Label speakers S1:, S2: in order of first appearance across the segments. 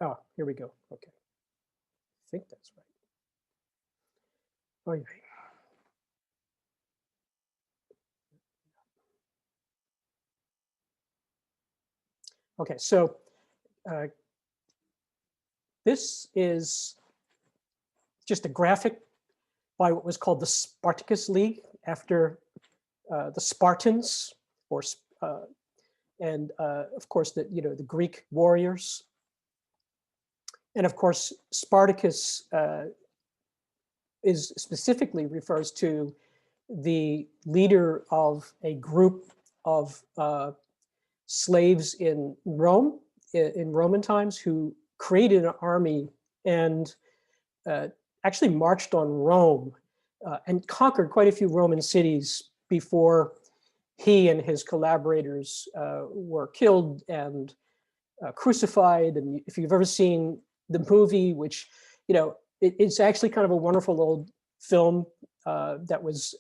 S1: Oh, here we go. Okay, I think that's right. Okay. Okay, so uh, this is just a graphic by what was called the Spartacus League after the Spartans, or uh, and of course the Greek warriors, and of course Spartacus is specifically refers to the leader of a group of slaves in Rome in Roman times who created an army and uh, actually marched on Rome and conquered quite a few Roman cities before he and his collaborators were killed and crucified. And if you've ever seen the movie, which, it's actually kind of a wonderful old film that was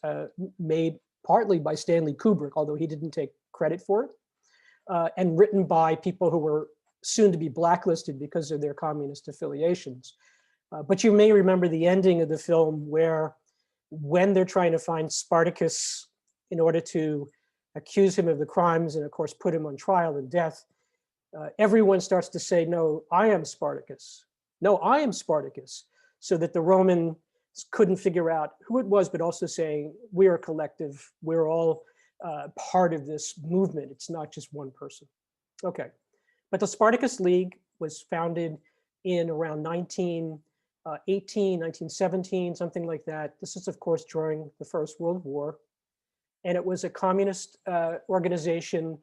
S1: made partly by Stanley Kubrick, although he didn't take credit for it, and written by people who were soon to be blacklisted because of their communist affiliations. But you may remember the ending of the film where, when they're trying to find Spartacus in order to accuse him of the crimes and, of course, put him on trial and death, everyone starts to say, no, I am Spartacus. No, I am Spartacus. So that the Romans couldn't figure out who it was, but also saying, we're a collective. We're all part of this movement. It's not just one person. Okay. But the Spartacus League was founded in around 1918, 1917, something like that. This is, of course, during the First World War. And it was a communist organization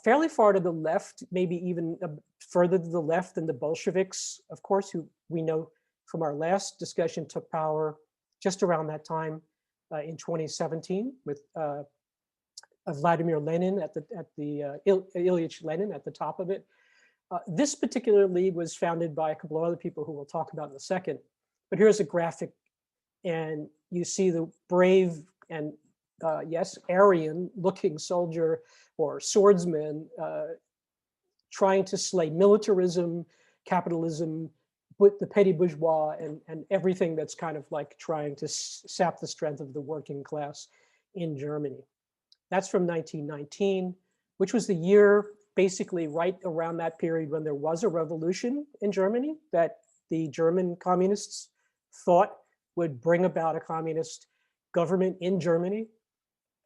S1: fairly far to the left, maybe even further to the left than the Bolsheviks, of course, who we know from our last discussion took power just around that time in 2017 with Vladimir Lenin Ilyich Lenin at the top of it. This particular league was founded by a couple of other people who we'll talk about in a second. But here's a graphic, and you see the brave and yes, Aryan-looking soldier or swordsman trying to slay militarism, capitalism, the petty bourgeois, and everything that's kind of like trying to sap the strength of the working class in Germany. That's from 1919, which was the year basically right around that period when there was a revolution in Germany that the German communists thought would bring about a communist government in Germany,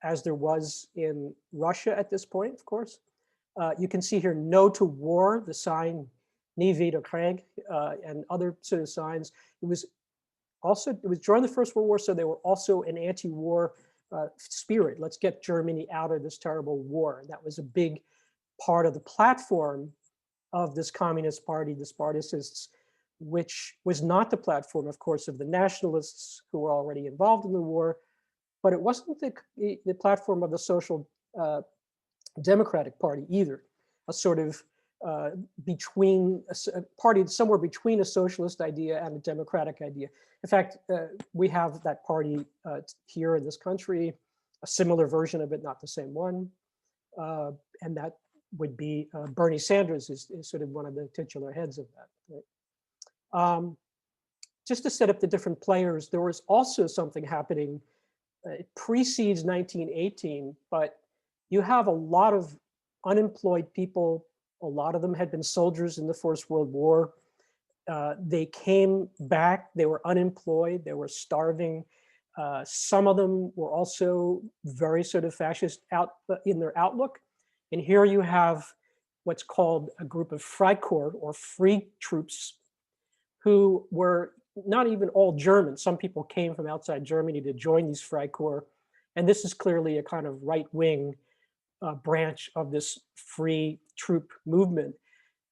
S1: as there was in Russia at this point, of course. You can see here, no to war, the sign, Nie wieder Krieg, and other sort of signs. It was during the First World War, so they were also an anti-war spirit. Let's get Germany out of this terrible war. And that was a big part of the platform of this Communist Party, the Spartacists, which was not the platform, of course, of the nationalists who were already involved in the war, but it wasn't the platform of the Social Democratic Party either, a sort of between a party somewhere between a socialist idea and a democratic idea. In fact, we have that party here in this country, a similar version of it, not the same one, and that would be Bernie Sanders is sort of one of the titular heads of that. Right? Just to set up the different players, there was also something happening. It precedes 1918, but you have a lot of unemployed people. A lot of them had been soldiers in the First World War. They came back, they were unemployed, they were starving. Some of them were also very sort of fascist in their outlook. And here you have what's called a group of Freikorps, or free troops, who were not even all German. Some people came from outside Germany to join these Freikorps. And this is clearly a kind of right-wing branch of this free troop movement.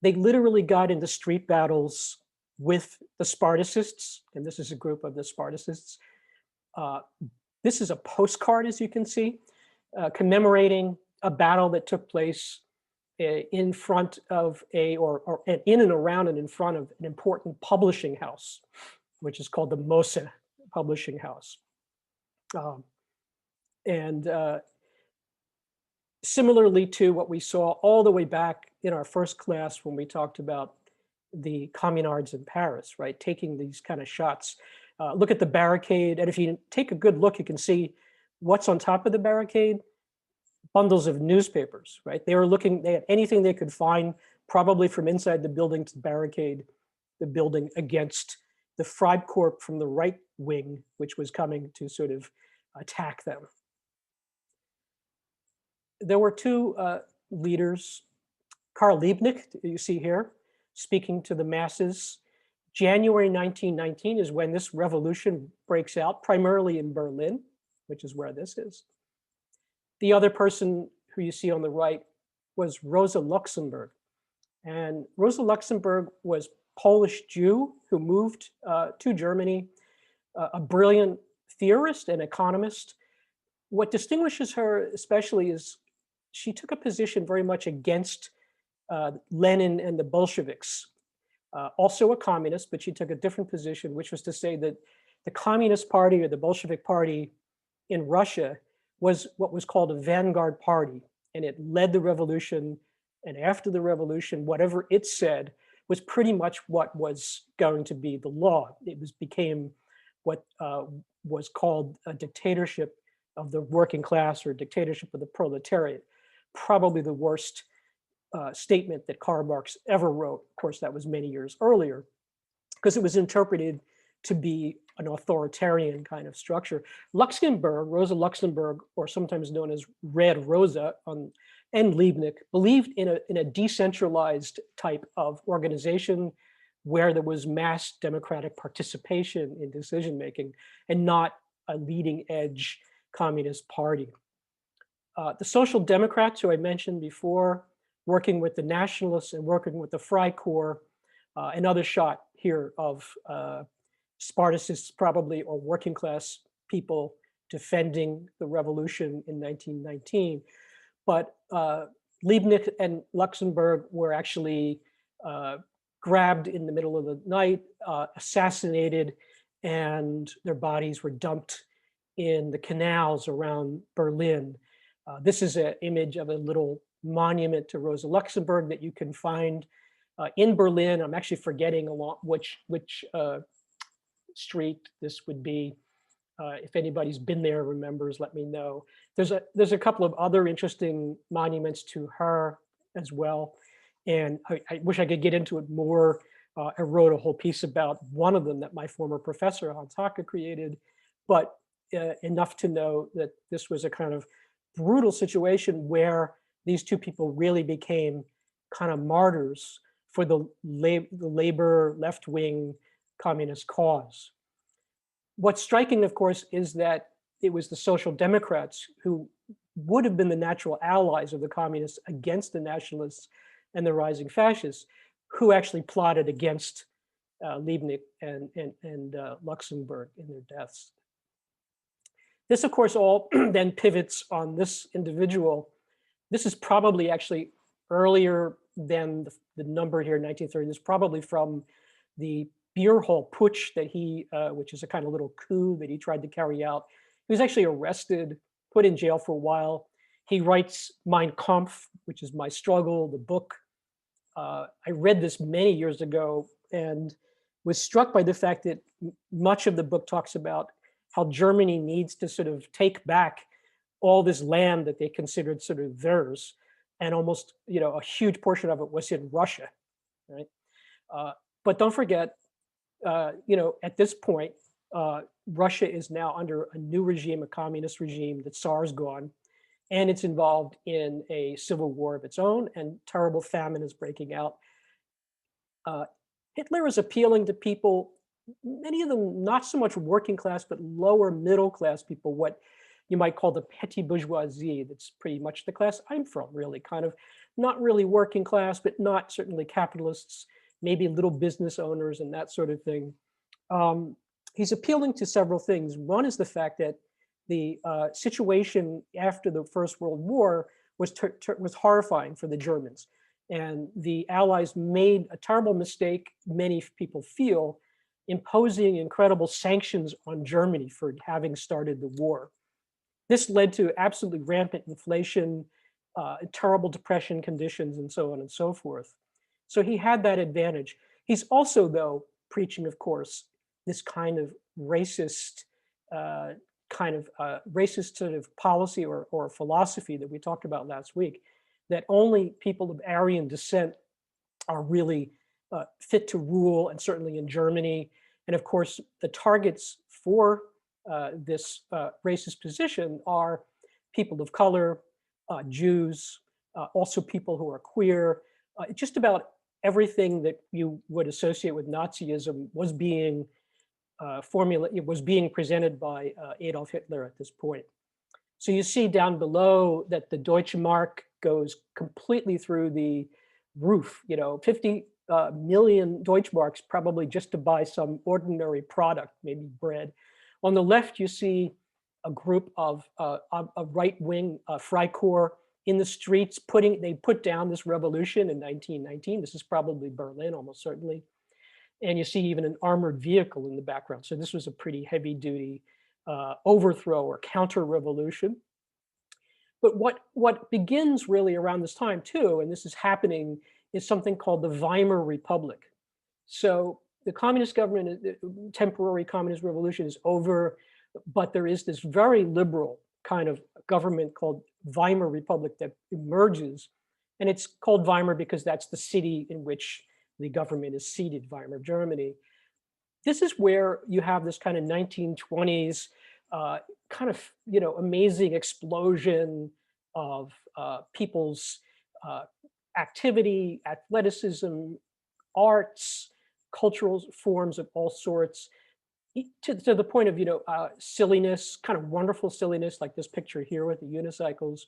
S1: They literally got into street battles with the Spartacists, and this is a group of the Spartacists. This is a postcard, as you can see, commemorating a battle that took place in front of or in and around and in front of an important publishing house, which is called the Mosse Publishing House. Similarly to what we saw all the way back in our first class when we talked about the communards in Paris, right? Taking these kind of shots. Look at the barricade, and if you take a good look, you can see what's on top of the barricade. Bundles of newspapers, right? They were looking, they had anything they could find, probably from inside the building to barricade the building against the Freikorps from the right wing, which was coming to sort of attack them. There were two leaders, Karl Liebknecht, you see here, speaking to the masses. January 1919 is when this revolution breaks out, primarily in Berlin, which is where this is. The other person who you see on the right was Rosa Luxemburg. And Rosa Luxemburg was Polish Jew who moved to Germany, a brilliant theorist and economist. What distinguishes her especially is she took a position very much against Lenin and the Bolsheviks. Also a communist, but she took a different position, which was to say that the Communist Party or the Bolshevik Party in Russia was what was called a vanguard party, and it led the revolution. And after the revolution, whatever it said was pretty much what was going to be the law. It became what was called a dictatorship of the working class or dictatorship of the proletariat. Probably the worst statement that Karl Marx ever wrote. Of course, that was many years earlier, because it was interpreted to be an authoritarian kind of structure. Luxemburg, Rosa Luxemburg, or sometimes known as Red Rosa, and Liebknecht, believed in a decentralized type of organization where there was mass democratic participation in decision making and not a leading edge communist party. The Social Democrats, who I mentioned before, working with the nationalists and working with the Freikorps, another shot here of Spartacists probably, or working class people defending the revolution in 1919. But Liebknecht and Luxemburg were actually grabbed in the middle of the night, assassinated, and their bodies were dumped in the canals around Berlin. This is an image of a little monument to Rosa Luxemburg that you can find in Berlin. I'm actually forgetting along which street this would be. If anybody's been there, remembers, let me know. There's a couple of other interesting monuments to her as well. And I wish I could get into it more. I wrote a whole piece about one of them that my former professor, Hans Hacke, created, but enough to know that this was a kind of brutal situation where these two people really became kind of martyrs for the labor left-wing communist cause. What's striking, of course, is that it was the Social Democrats who would have been the natural allies of the communists against the nationalists and the rising fascists, who actually plotted against Liebknecht and Luxemburg in their deaths. This, of course, all then pivots on this individual. This is probably actually earlier than the number here, 1930. This is probably from the beer hall putsch that he, which is a kind of little coup that he tried to carry out. He was actually arrested, put in jail for a while. He writes Mein Kampf, which is My Struggle, the book. I read this many years ago and was struck by the fact that much of the book talks about how Germany needs to sort of take back all this land that they considered sort of theirs, and almost, a huge portion of it was in Russia, right? But don't forget, at this point, Russia is now under a new regime, a communist regime. The Tsar's gone, and it's involved in a civil war of its own, and terrible famine is breaking out. Hitler is appealing to people, many of them not so much working class, but lower middle class people, what you might call the petty bourgeoisie. That's pretty much the class I'm from, really, kind of not really working class, but not certainly capitalists, maybe little business owners and that sort of thing. He's appealing to several things. One is the fact that the situation after the First World War was horrifying for the Germans. And the Allies made a terrible mistake, many people feel, imposing incredible sanctions on Germany for having started the war. This led to absolutely rampant inflation, terrible depression conditions, and so on and so forth. So he had that advantage. He's also, though, preaching, of course, this kind of racist, uh, racist sort of policy or philosophy that we talked about last week, that only people of Aryan descent are really fit to rule, and certainly in Germany. And of course, the targets for this racist position are people of color, Jews, also people who are queer. Just about everything that you would associate with Nazism was being it was being presented by Adolf Hitler at this point. So you see down below that the Deutsche Mark goes completely through the roof, 50 million Deutschmarks probably just to buy some ordinary product, maybe bread. On the left, you see a group of a right-wing Freikorps in the streets they put down this revolution in 1919. This is probably Berlin, almost certainly. And you see even an armored vehicle in the background. So this was a pretty heavy duty overthrow or counter-revolution. But what begins really around this time too, and this is happening, is something called the Weimar Republic. So the communist government, the temporary communist revolution is over, but there is this very liberal kind of government called Weimar Republic that emerges. And it's called Weimar because that's the city in which the government is seated, Weimar, Germany. This is where you have this kind of 1920s kind of amazing explosion of people's activity, athleticism, arts, cultural forms of all sorts, to the point of silliness, kind of wonderful silliness, like this picture here with the unicycles.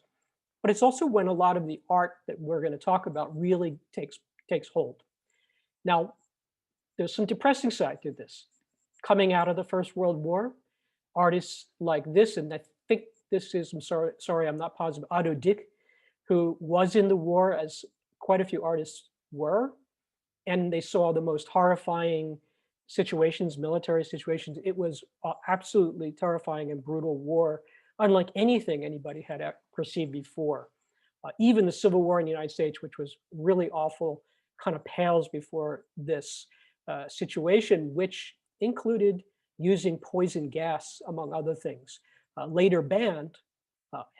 S1: But it's also when a lot of the art that we're going to talk about really takes hold. Now, there's some depressing side to this. Coming out of the First World War, artists like this, and I think this is, I'm sorry, I'm not positive, Otto Dick, who was in the war, as quite a few artists were, and they saw the most horrifying situations, military situations. It was absolutely terrifying and brutal war, unlike anything anybody had perceived before. Even the Civil War in the United States, which was really awful, kind of pales before this situation, which included using poison gas, among other things. Later banned,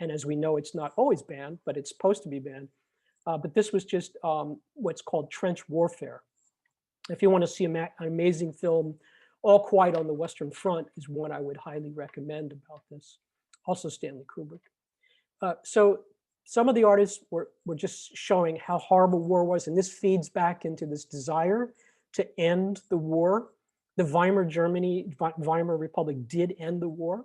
S1: and as we know, it's not always banned, but it's supposed to be banned. But this was just what's called trench warfare. If you want to see an amazing film, All Quiet on the Western Front is one I would highly recommend about this. Also Stanley Kubrick. So some of the artists were just showing how horrible war was, and this feeds back into this desire to end the war. The Weimar Republic did end the war.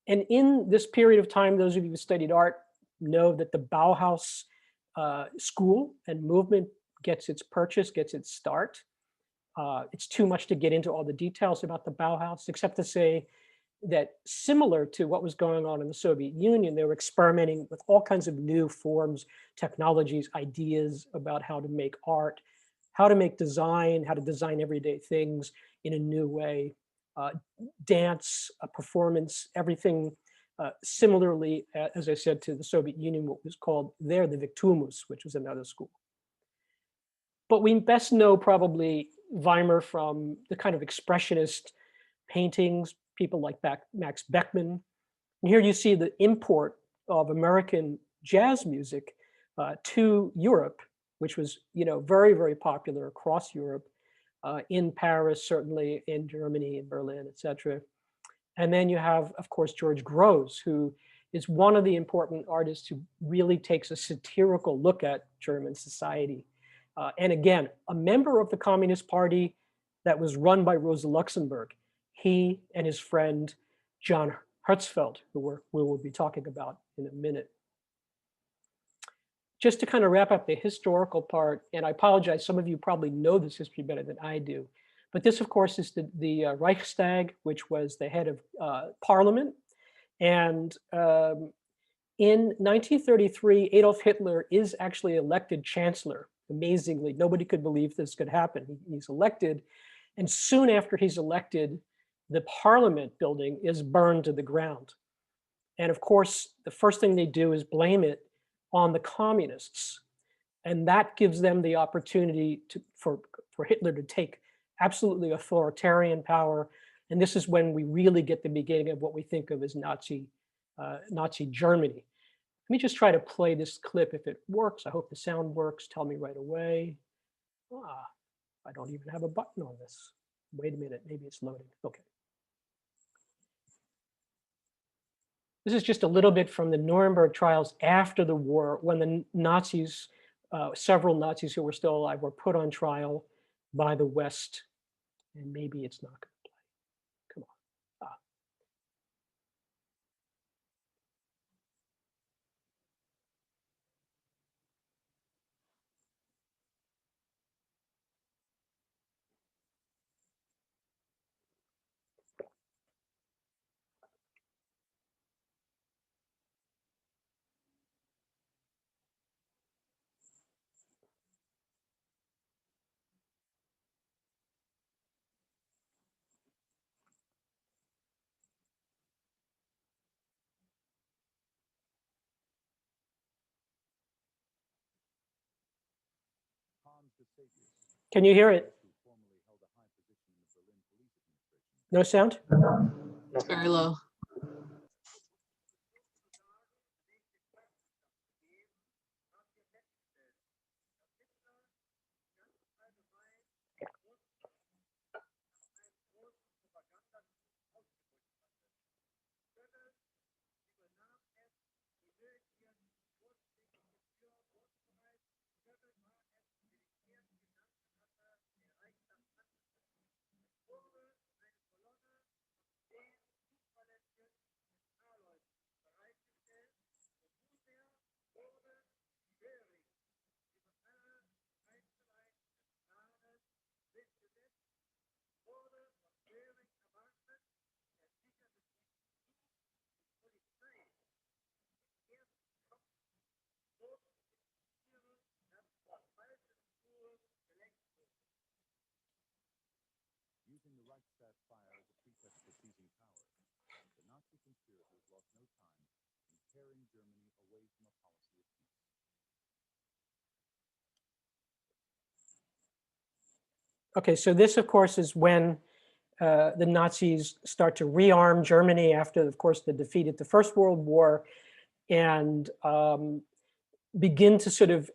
S1: And in this period of time, those of you who studied art know that the Bauhaus school and movement gets its start. It's too much to get into all the details about the Bauhaus, except to say that similar to what was going on in the Soviet Union, they were experimenting with all kinds of new forms, technologies, ideas about how to make art, how to make design, how to design everyday things in a new way, dance, performance, everything similarly, as I said, to the Soviet Union, what was called there the Victumus, which was another school. But we best know probably Weimar from the kind of expressionist paintings, people like Max Beckmann. And here you see the import of American jazz music to Europe, which was very, very popular across Europe, in Paris, certainly in Germany, in Berlin, etc. And then you have, of course, George Grosz, who is one of the important artists who really takes a satirical look at German society. And again, a member of the Communist Party that was run by Rosa Luxemburg. He and his friend, John Hertzfeld, who we will be talking about in a minute. Just to kind of wrap up the historical part, and I apologize, some of you probably know this history better than I do, but this, of course, is the Reichstag, which was the head of parliament. And in 1933, Adolf Hitler is actually elected chancellor. Amazingly, nobody could believe this could happen. He's elected, and soon after he's elected, the parliament building is burned to the ground. And of course, the first thing they do is blame it on the communists. And that gives them the opportunity for Hitler to take absolutely authoritarian power. And this is when we really get the beginning of what we think of as Nazi Germany. Let me just try to play this clip if it works. I hope the sound works. Tell me right away. I don't even have a button on this. Wait a minute, maybe it's loading. Okay. This is just a little bit from the Nuremberg trials after the war, when the Nazis, several Nazis who were still alive, were put on trial by the West. And maybe it's not going to play. Come on. Can you hear it? No sound?
S2: It's very low.
S3: Using the Reichstag fire as a pretext for seizing power, the Nazi conspirators lost no time in tearing Germany away from a policy of peace.
S1: Okay, so this, of course, is when the Nazis start to rearm Germany after, of course, the defeat at the First World War, and begin to sort of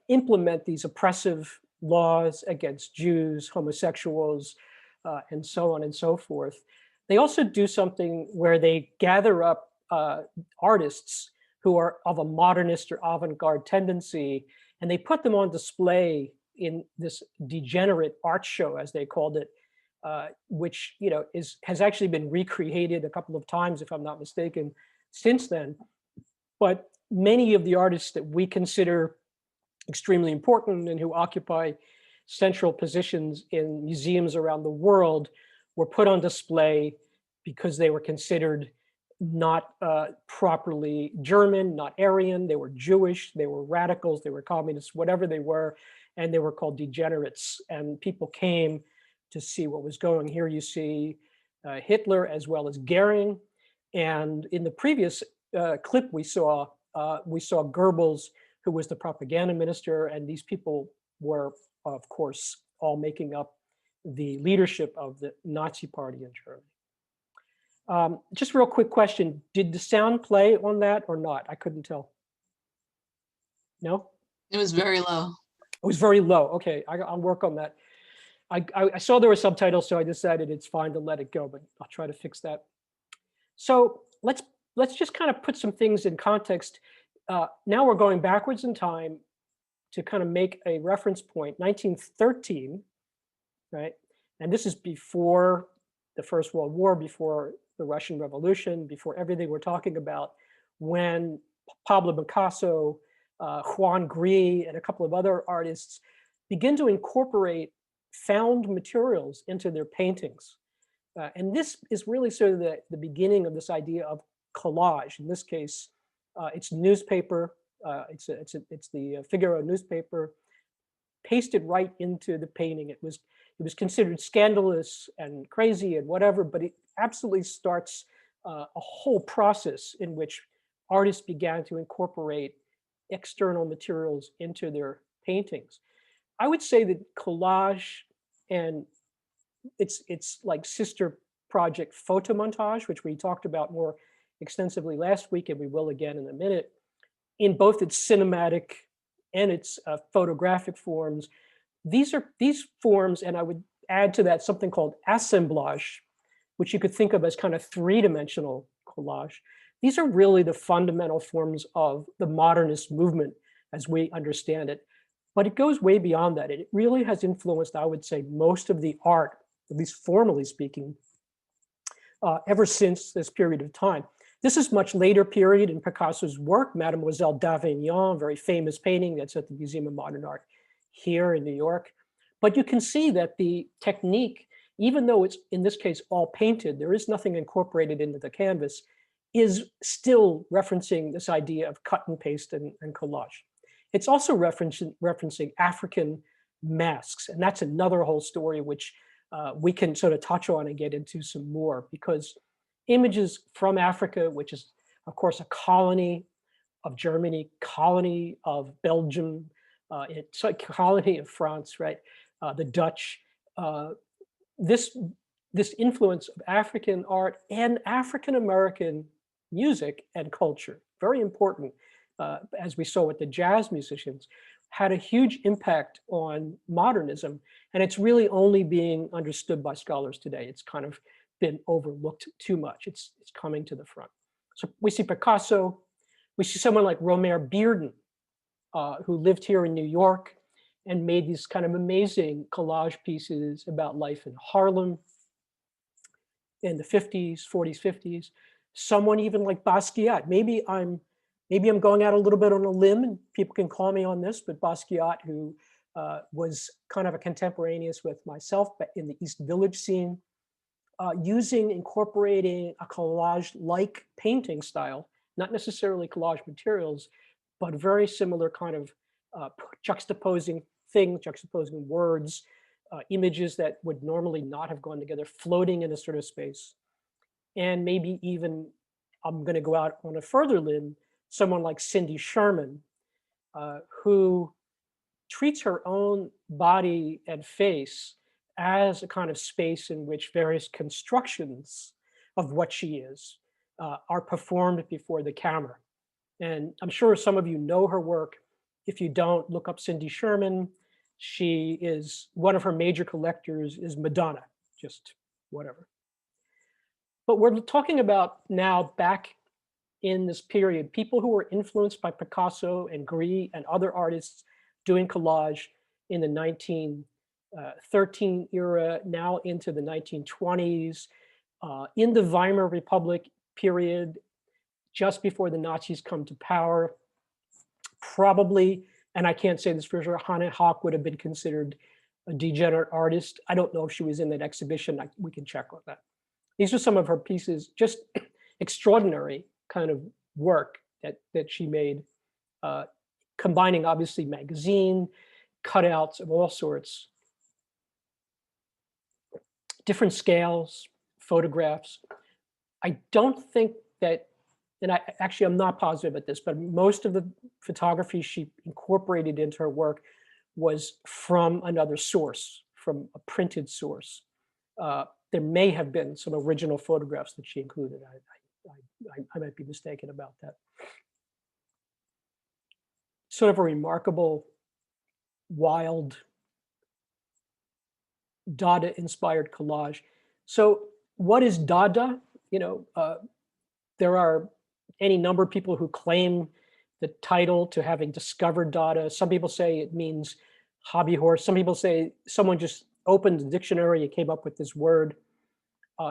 S1: implement these oppressive laws against Jews, homosexuals, and so on and so forth. They also do something where they gather up artists who are of a modernist or avant-garde tendency, and they put them on display in this degenerate art show, as they called it, which has actually been recreated a couple of times, if I'm not mistaken, since then. But many of the artists that we consider extremely important and who occupy central positions in museums around the world were put on display because they were considered not properly German, not Aryan. They were Jewish, they were radicals, they were communists, whatever they were, and they were called degenerates. And people came to see what was going. Here you see Hitler as well as Goering. And in the previous clip we saw Goebbels, who was the propaganda minister, and these people were, of course, all making up the leadership of the Nazi Party in Germany. Just real quick question, did the sound play on that or not? I couldn't tell. No?
S2: It was very low.
S1: It was very low. Okay, I'll work on that. I saw there were subtitles, so I decided it's fine to let it go, but I'll try to fix that. So let's just kind of put some things in context. Now we're going backwards in time to kind of make a reference point, 1913, right? And this is before the First World War, before the Russian Revolution, before everything we're talking about, when Pablo Picasso, Juan Gris, and a couple of other artists begin to incorporate found materials into their paintings. And this is really sort of the beginning of this idea of collage. In this case, it's newspaper. It's the Figaro newspaper pasted right into the painting. It was considered scandalous and crazy and whatever, but it absolutely starts a whole process in which artists began to incorporate external materials into their paintings. I would say that collage and its like sister project Photomontage, which we talked about more extensively last week, and we will again in a minute, in both its cinematic and its photographic forms. These forms, and I would add to that something called assemblage, which you could think of as kind of three-dimensional collage. These are really the fundamental forms of the modernist movement as we understand it. But it goes way beyond that. It really has influenced, I would say, most of the art, at least formally speaking, ever since this period of time. This is much later period in Picasso's work, Mademoiselle d'Avignon, very famous painting that's at the Museum of Modern Art here in New York. But you can see that the technique, even though it's in this case all painted, there is nothing incorporated into the canvas, is still referencing this idea of cut and paste and collage. It's also referencing African masks, and that's another whole story which we can sort of touch on and get into some more, because images from Africa, which is of course a colony of Germany, colony of Belgium, it's a colony of France, right? The Dutch. This influence of African art and African American music and culture, very important, as we saw with the jazz musicians, had a huge impact on modernism. And it's really only being understood by scholars today. It's kind of been overlooked too much. It's coming to the front. So we see Picasso, we see someone like Romare Bearden, who lived here in New York and made these kind of amazing collage pieces about life in Harlem in the 50s, 40s, 50s. Someone even like Basquiat. Maybe I'm going out a little bit on a limb, and people can call me on this, but Basquiat, who was kind of a contemporaneous with myself, but in the East Village scene, incorporating a collage-like painting style, not necessarily collage materials, but very similar kind of juxtaposing things, juxtaposing words, images that would normally not have gone together, floating in a sort of space. And maybe even, I'm going to go out on a further limb, someone like Cindy Sherman, who treats her own body and face as a kind of space in which various constructions of what she is are performed before the camera. And I'm sure some of you know her work. If you don't, look up Cindy Sherman. She is, one of her major collectors is Madonna, just whatever. But we're talking about now, back in this period, people who were influenced by Picasso and Gris and other artists doing collage in the 1913 era, now into the 1920s, in the Weimar Republic period, just before the Nazis come to power. Probably, and I can't say this for sure, Hannah Hawk would have been considered a degenerate artist. I don't know if she was in that exhibition. We can check on that. These are some of her pieces, just extraordinary kind of work that she made, combining obviously magazine, cutouts of all sorts, different scales, photographs. I don't think that, and I'm not positive at this, but most of the photography she incorporated into her work was from another source, from a printed source. There may have been some original photographs that she included. I might be mistaken about that. Sort of a remarkable, wild, Dada-inspired collage. So what is Dada? There are any number of people who claim the title to having discovered Dada. Some people say it means hobby horse. Some people say someone just opened the dictionary and came up with this word.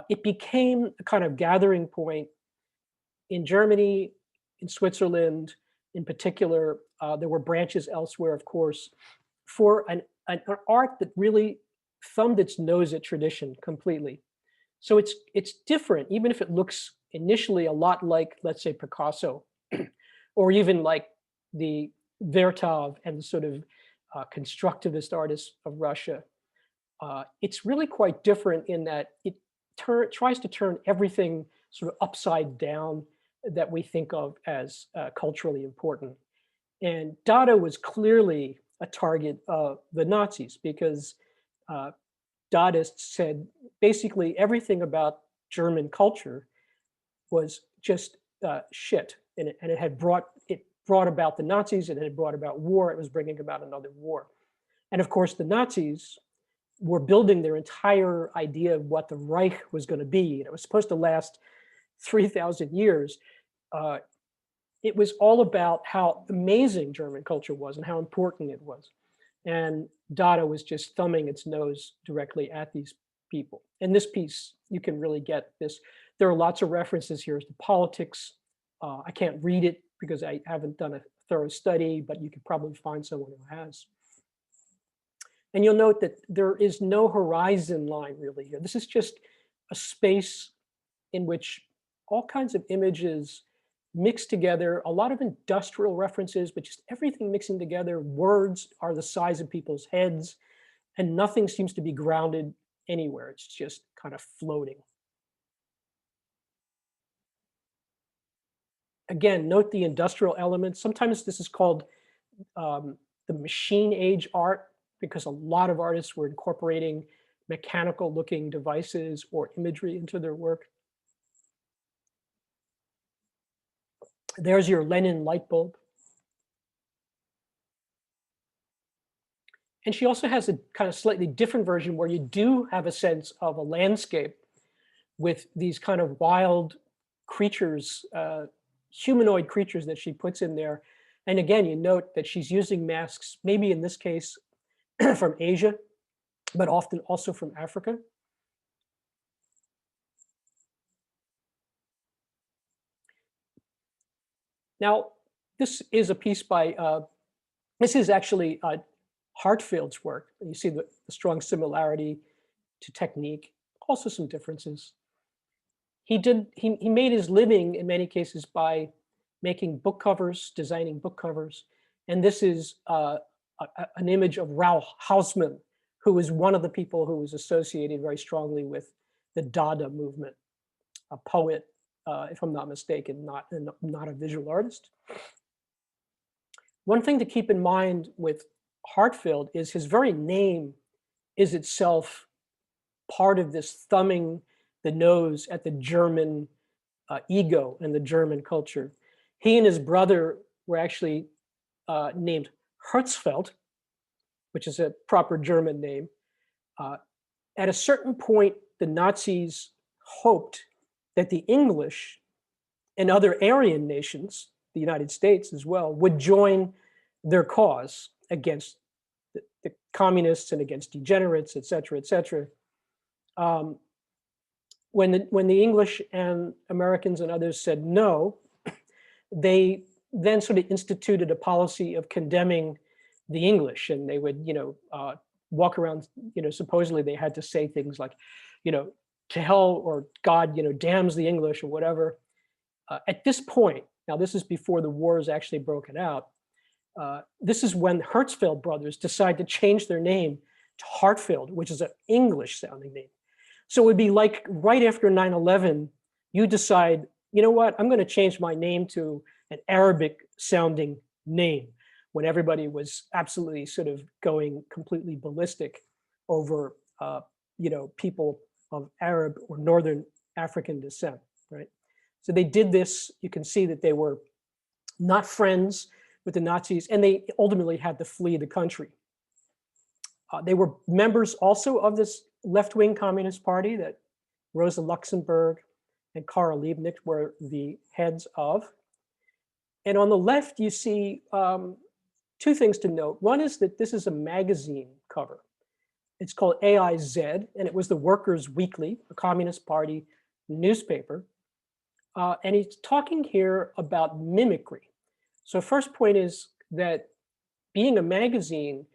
S1: It became a kind of gathering point in Germany, in Switzerland in particular. There were branches elsewhere, of course, for an art that really thumbed its nose at tradition completely. So it's different, even if it looks initially a lot like, let's say, Picasso, or even like the Vertov and the sort of constructivist artists of Russia. It's really quite different in that it tries to turn everything sort of upside down that we think of as culturally important. And Dada was clearly a target of the Nazis because uh, Dadists said basically everything about German culture was just shit, and it had brought about the Nazis, and it had brought about war. It was bringing about another war, and of course the Nazis were building their entire idea of what the Reich was going to be, and it was supposed to last 3,000 years. Uh, it was all about how amazing German culture was and how important it was. And Dada was just thumbing its nose directly at these people. In this piece, you can really get this. There are lots of references here to politics. I can't read it because I haven't done a thorough study, but you could probably find someone who has. And you'll note that there is no horizon line really here. This is just a space in which all kinds of images mixed together, a lot of industrial references, but just everything mixing together. Words are the size of people's heads, and nothing seems to be grounded anywhere. It's just kind of floating. Again, note the industrial elements. Sometimes this is called the machine age art because a lot of artists were incorporating mechanical looking devices or imagery into their work. There's your Lenin light bulb. And she also has a kind of slightly different version where you do have a sense of a landscape with these kind of wild creatures, humanoid creatures that she puts in there. And again, you note that she's using masks, maybe in this case from Asia, but often also from Africa. Now, this is a piece by, this is actually Hartfield's work. You see the strong similarity to technique, also some differences. He made his living in many cases by making book covers, designing book covers. And this is an image of Ralph Hausmann, who was one of the people who was associated very strongly with the Dada movement, a poet, if I'm not mistaken, not a visual artist. One thing to keep in mind with Hartfield is his very name is itself part of this thumbing the nose at the German ego and the German culture. He and his brother were actually named Herzfeld, which is a proper German name. At a certain point, the Nazis hoped that the English and other Aryan nations, the United States as well, would join their cause against the communists and against degenerates, et cetera, et cetera. When the English and Americans and others said no, they then sort of instituted a policy of condemning the English, and they would, walk around, supposedly they had to say things like, to hell or God, damns the English or whatever. At this point, now this is before the war is actually broken out, this is when the Herzfeld brothers decide to change their name to Hartfield, which is an English sounding name. So it would be like right after 9/11, you decide, you know what, I'm going to change my name to an Arabic sounding name, when everybody was absolutely sort of going completely ballistic over, people of Arab or Northern African descent, right? So they did this. You can see that they were not friends with the Nazis, and they ultimately had to flee the country. They were members also of this left-wing Communist Party that Rosa Luxemburg and Karl Liebknecht were the heads of. And on the left, you see two things to note. One is that this is a magazine cover. It's called AIZ, and it was the Workers' Weekly, a Communist Party newspaper. And he's talking here about mimicry. So first point is that being a magazine,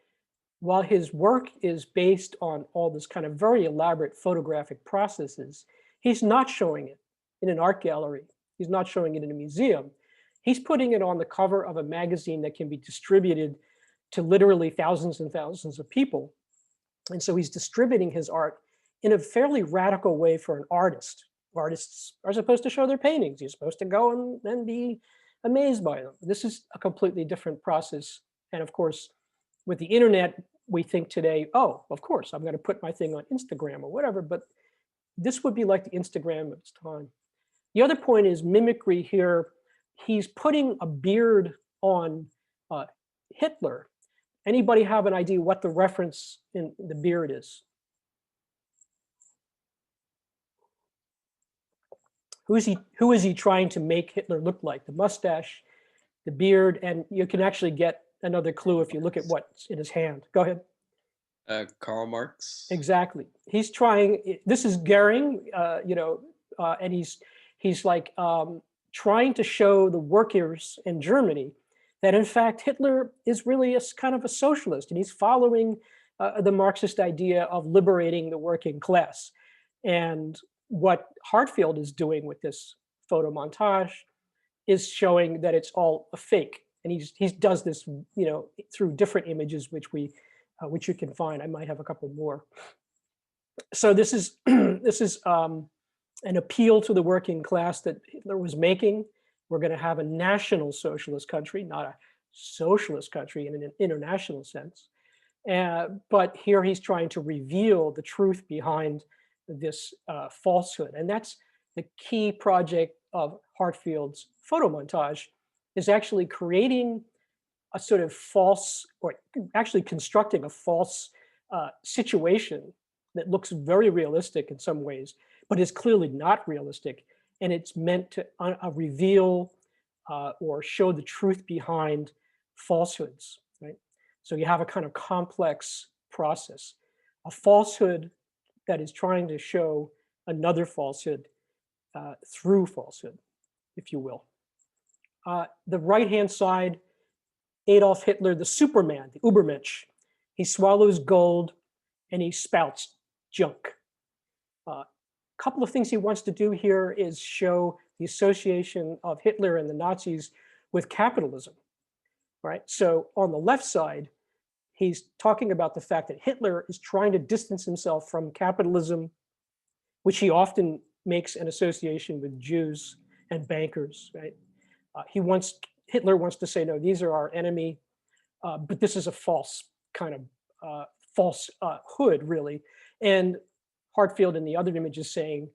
S1: while his work is based on all this kind of very elaborate photographic processes, he's not showing it in an art gallery. He's not showing it in a museum. He's putting it on the cover of a magazine that can be distributed to literally thousands and thousands of people. And so he's distributing his art in a fairly radical way for an artist. Artists are supposed to show their paintings. You're supposed to go and be amazed by them. This is a completely different process. And of course, with the internet, we think today, oh, of course, I'm going to put my thing on Instagram or whatever, but this would be like the Instagram of its time. The other point is mimicry here. He's putting a beard on Hitler. Anybody have an idea what the reference in the beard is? Who is he trying to make Hitler look like? The mustache, the beard, and you can actually get another clue if you look at what's in his hand. Go ahead.
S4: Karl Marx.
S1: Exactly. He's trying. This is Goering, and he's like trying to show the workers in Germany that in fact Hitler is really a kind of a socialist, and he's following the Marxist idea of liberating the working class. And what Hartfield is doing with this photo montage is showing that it's all a fake, and he does this, through different images, which you can find. I might have a couple more. So this is an appeal to the working class that Hitler was making. We're going to have a national socialist country, not a socialist country in an international sense. But here he's trying to reveal the truth behind this falsehood. And that's the key project of Hartfield's photomontage, is actually creating a sort of false, or actually constructing a false situation that looks very realistic in some ways, but is clearly not realistic. And it's meant to reveal or show the truth behind falsehoods, right? So you have a kind of complex process, a falsehood that is trying to show another falsehood through falsehood, if you will. The right-hand side, Adolf Hitler, the Superman, the Übermensch. He swallows gold and he spouts junk. A couple of things he wants to do here is show the association of Hitler and the Nazis with capitalism, right? So on the left side, he's talking about the fact that Hitler is trying to distance himself from capitalism, which he often makes an association with Jews and bankers, right? Hitler wants to say, no, these are our enemy, but this is a false kind of falsehood, really. And Hartfield in the other image is saying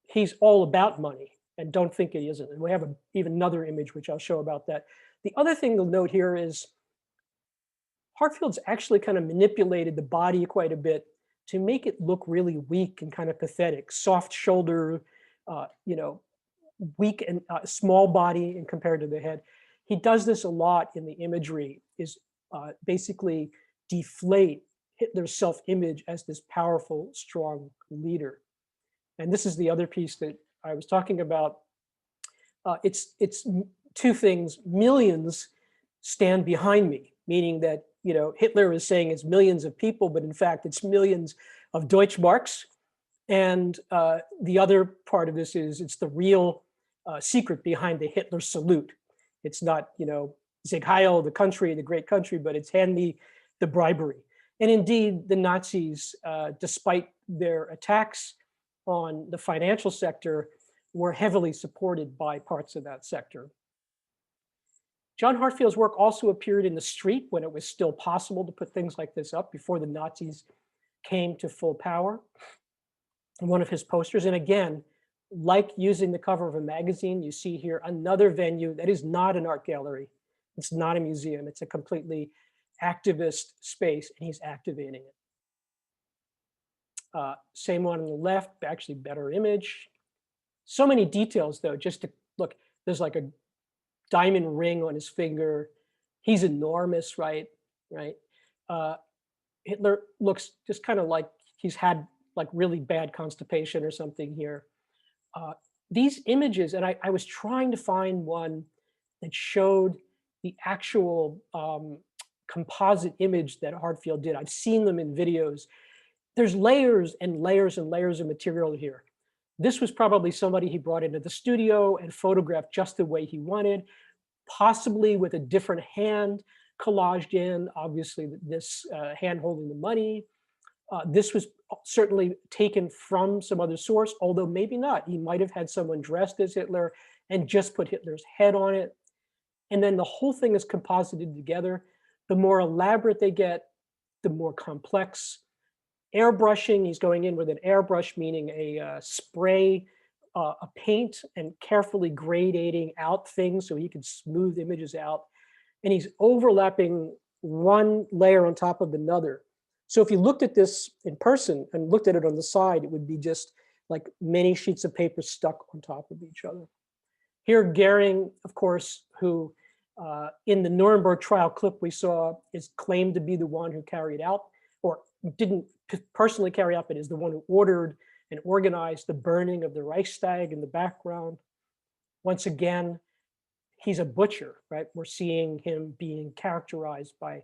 S1: he's all about money, and don't think it isn't. And we have even another image, which I'll show about that. The other thing to note here is Hartfield's actually kind of manipulated the body quite a bit to make it look really weak and kind of pathetic, soft shoulder, weak and small body in compared to the head. He does this a lot in the imagery, is basically deflate Hitler's self-image as this powerful, strong leader. And this is the other piece that I was talking about. It's two things. Millions stand behind me, meaning that Hitler is saying it's millions of people, but in fact it's millions of Deutschmarks. And the other part of this is it's the real secret behind the Hitler salute. It's not, Sieg Heil, the country, the great country, but it's hand me the bribery. And indeed, the Nazis, despite their attacks on the financial sector, were heavily supported by parts of that sector. John Hartfield's work also appeared in the street when it was still possible to put things like this up before the Nazis came to full power. One of his posters, and again, like using the cover of a magazine, you see here another venue that is not an art gallery. It's not a museum. It's a completely activist space, and he's activating it. Same one on the left, actually better image. So many details though, just to look, there's like a diamond ring on his finger. He's enormous, right? Hitler looks just kind of like he's had like really bad constipation or something here. These images, and I was trying to find one that showed the actual composite image that Hartfield did. I've seen them in videos. There's layers and layers and layers of material here. This was probably somebody he brought into the studio and photographed just the way he wanted, possibly with a different hand collaged in, obviously this hand holding the money. This was certainly taken from some other source, although maybe not. He might have had someone dressed as Hitler and just put Hitler's head on it. And then the whole thing is composited together. The more elaborate they get, the more complex. Airbrushing, he's going in with an airbrush, meaning a spray, a paint, and carefully gradating out things so he can smooth images out. And he's overlapping one layer on top of another. So if you looked at this in person and looked at it on the side, it would be just like many sheets of paper stuck on top of each other. Here, Goering, of course, who in the Nuremberg trial clip we saw is claimed to be the one who carried out, or didn't personally carry out, but is the one who ordered and organized the burning of the Reichstag in the background. Once again, he's a butcher, right? We're seeing him being characterized by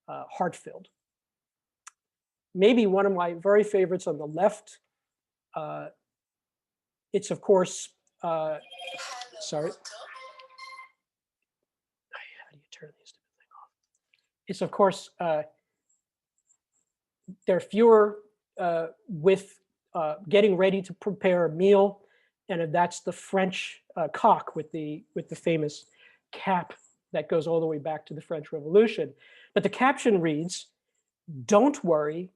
S1: Hartfield. Maybe one of my very favorites on the left. It's of course, sorry. How do you turn these things off? It's of course, their Fuhrer with getting ready to prepare a meal, and that's the French cock with the famous cap that goes all the way back to the French Revolution. But the caption reads, "Don't worry,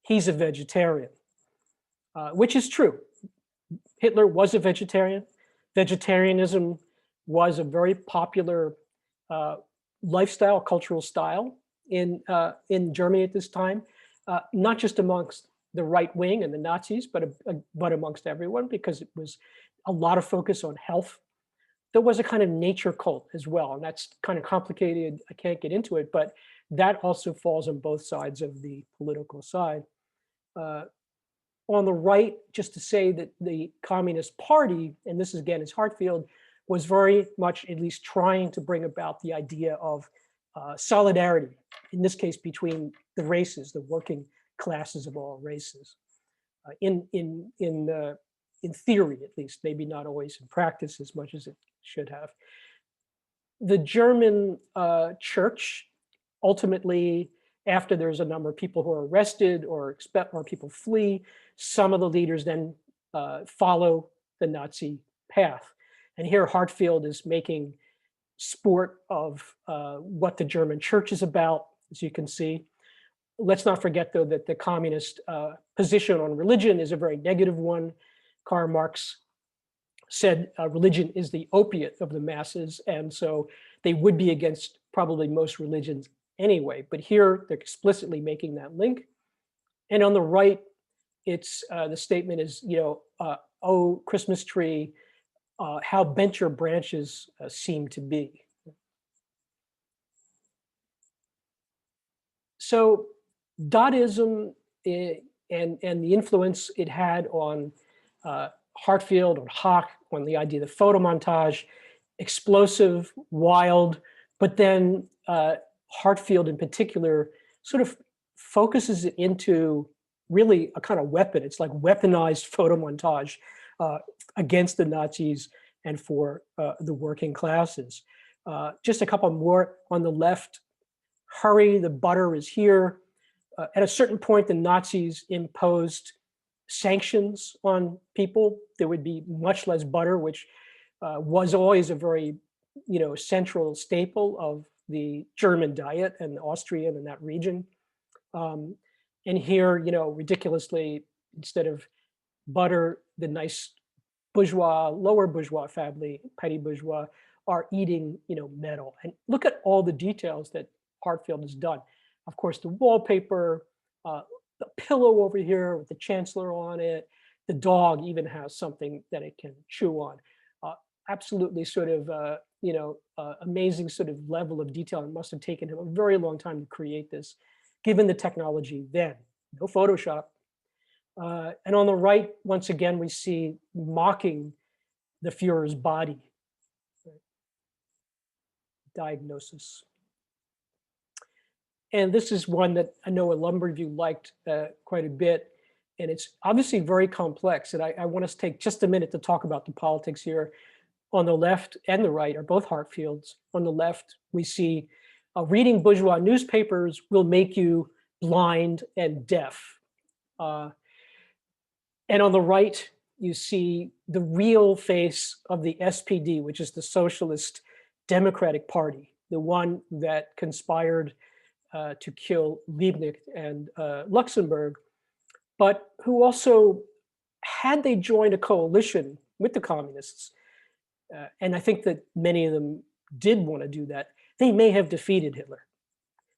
S1: he's a vegetarian," which is true. Hitler was a vegetarian. Vegetarianism was a very popular lifestyle, cultural style in Germany at this time, not just amongst the right wing and the Nazis, but amongst everyone, because it was a lot of focus on health. There was a kind of nature cult as well, and that's kind of complicated. I can't get into it, but that also falls on both sides of the political side. On the right, just to say that the Communist Party, and this again is Hartfield, was very much at least trying to bring about the idea of solidarity, in this case between the races, the working classes of all races, in theory at least, maybe not always in practice as much as it should have. The German church ultimately, after there's a number of people who are arrested or people flee, some of the leaders then follow the Nazi path. And here Hartfield is making sport of what the German church is about, as you can see. Let's not forget, though, that the communist position on religion is a very negative one. Karl Marx said religion is the opiate of the masses, and so they would be against probably most religions anyway. But here they're explicitly making that link. And on the right, it's the statement is, "Oh, Christmas tree, how bent your branches seem to be." So Dadaism and the influence it had on Hartfield, on Hock, on the idea of the photomontage, explosive, wild, but then Hartfield in particular sort of focuses it into really a kind of weapon. It's like weaponized photomontage against the Nazis and for the working classes. Just a couple more on the left. Hurry, the butter is here. At a certain point, the Nazis imposed sanctions on people. There would be much less butter, which was always a very, central staple of the German diet and the Austrian and that region. And here, ridiculously, instead of butter, the nice bourgeois, lower bourgeois family, petty bourgeois, are eating, metal. And look at all the details that Hartfield has done. Of course, the wallpaper, the pillow over here with the chancellor on it, the dog even has something that it can chew on. Absolutely sort of, amazing sort of level of detail. It must have taken him a very long time to create this, given the technology then. No Photoshop. And on the right, once again, we see mocking the Fuhrer's body. Diagnosis. And this is one that I know a number of you liked quite a bit. And it's obviously very complex. And I want us to take just a minute to talk about the politics here. On the left and the right are both Hartfields. On the left, we see reading bourgeois newspapers will make you blind and deaf. And on the right, you see the real face of the SPD, which is the socialist Democratic Party, the one that conspired to kill Liebknecht and Luxembourg, but who also, had they joined a coalition with the communists, and I think that many of them did want to do that, they may have defeated Hitler.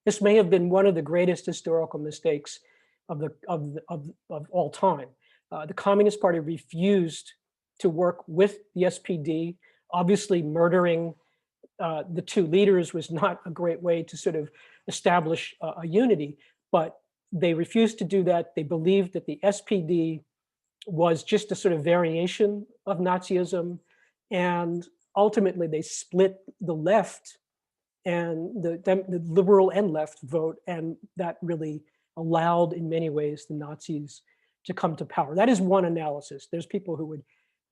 S1: This may have been one of the greatest historical mistakes of all time. The Communist Party refused to work with the SPD. Obviously, murdering the two leaders was not a great way to sort of establish a unity, but they refused to do that. They believed that the SPD was just a sort of variation of Nazism, and ultimately they split the left and the liberal and left vote, and that really allowed, in many ways, the Nazis to come to power. That is one analysis. There's people who would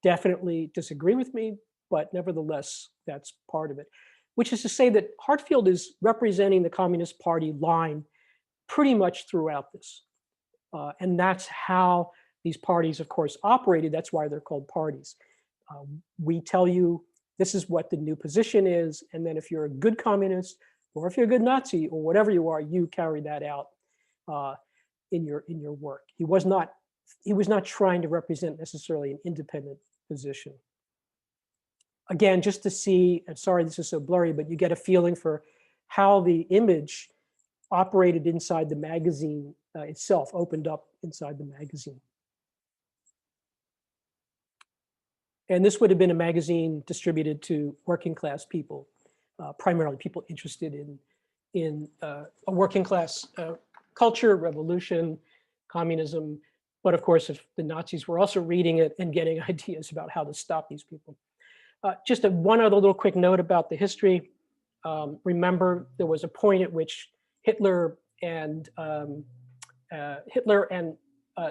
S1: definitely disagree with me, but nevertheless, that's part of it. Which is to say that Hartfield is representing the Communist Party line pretty much throughout this. And that's how these parties, of course, operated. That's why they're called parties. We tell you this is what the new position is, and then if you're a good communist, or if you're a good Nazi, or whatever you are, you carry that out in your work. He was not trying to represent necessarily an independent position. Again, just to see, I'm sorry this is so blurry, but you get a feeling for how the image operated inside the magazine itself, opened up inside the magazine. And this would have been a magazine distributed to working class people, primarily people interested in a working class culture, revolution, communism. But of course, if the Nazis were also reading it and getting ideas about how to stop these people. Just one other little quick note about the history. Remember, there was a point at which Hitler and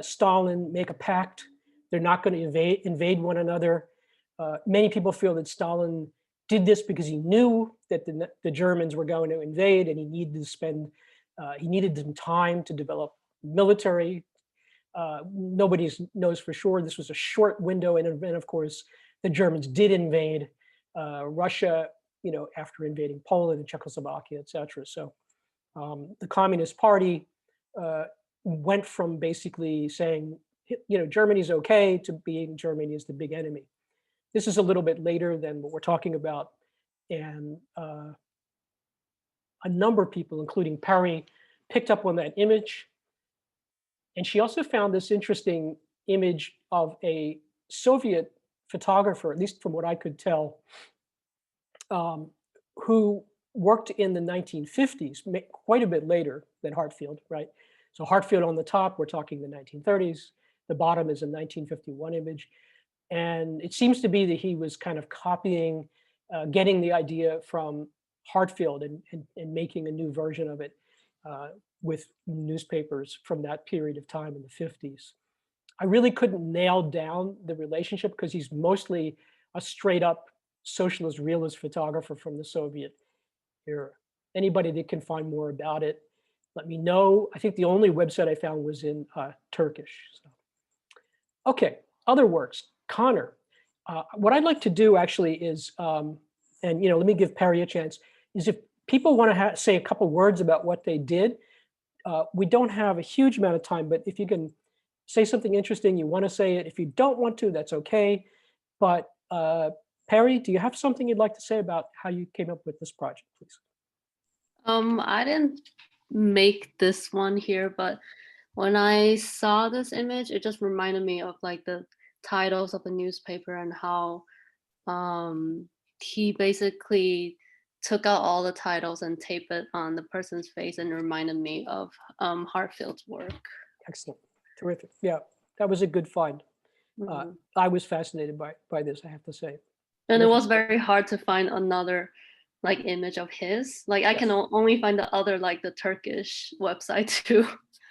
S1: Stalin make a pact. They're not going to invade one another. Many people feel that Stalin did this because he knew that the Germans were going to invade, and he needed some time to develop military. Nobody knows for sure. This was a short window, and then of course the Germans did invade Russia, after invading Poland and Czechoslovakia, etc. So the Communist Party went from basically saying, Germany's okay, to being Germany is the big enemy. This is a little bit later than what we're talking about, and a number of people, including Perry, picked up on that image. And she also found this interesting image of a Soviet photographer, at least from what I could tell, who worked in the 1950s, quite a bit later than Hartfield, right? So Hartfield on the top, we're talking the 1930s. The bottom is a 1951 image. And it seems to be that he was kind of copying, getting the idea from Hartfield and making a new version of it with newspapers from that period of time in the 50s. I really couldn't nail down the relationship because he's mostly a straight up socialist realist photographer from the Soviet era. Anybody that can find more about it, let me know. I think the only website I found was in Turkish. So. Okay, other works. Connor. What I'd like to do actually is, and let me give Perry a chance, is if people want to say a couple words about what they did, we don't have a huge amount of time, but if you can say something interesting, you want to say it. If you don't want to, that's okay. But Perry, do you have something you'd like to say about how you came up with this project, please?
S5: I didn't make this one here, but when I saw this image, it just reminded me of like the titles of the newspaper and how he basically took out all the titles and taped it on the person's face, and reminded me of Hartfield's work.
S1: Excellent, terrific. Yeah, that was a good find.
S5: Mhm.
S1: I was fascinated by this, I have to say.
S5: And it was very hard to find another like image of his. Like I can only find the other, like the Turkish website too.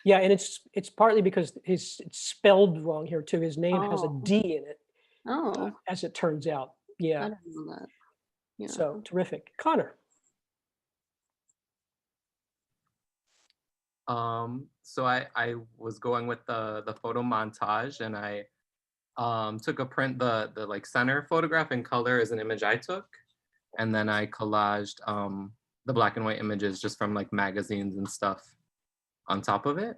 S1: Yeah, and it's partly because it's spelled wrong here too. His name has a D in it, as it turns out. Yeah.
S5: I didn't know that. Yeah.
S1: So terrific. Connor.
S6: So I was going with the photo montage, and I took a print, the like center photograph in color is an image I took. and then I collaged the black and white images just from like magazines and stuff on top of it.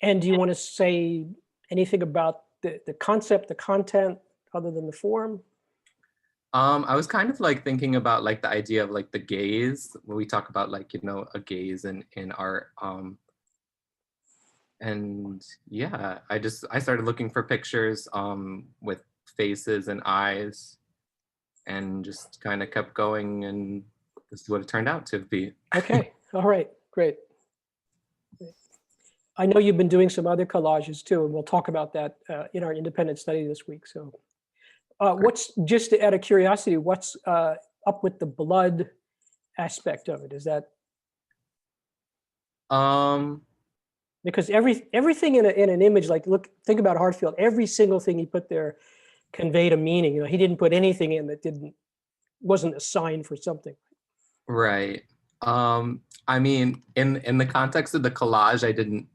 S1: And do you want to say anything about the concept, the content, other than the form?
S6: I was kind of like thinking about like the idea of like the gaze when we talk about like, you know, a gaze in art. And yeah, I started looking for pictures with faces and eyes, and just kind of kept going, and this is what it turned out to be.
S1: Okay, all right, great. I know you've been doing some other collages too, and we'll talk about that in our independent study this week. So what's, just out of curiosity, what's up with the blood aspect of it? Is that, because everything in an image, like think about Hartfield, every single thing he put there conveyed a meaning. You know, he didn't put anything in that wasn't a sign for something.
S6: Right. I mean, in the context of the collage, I didn't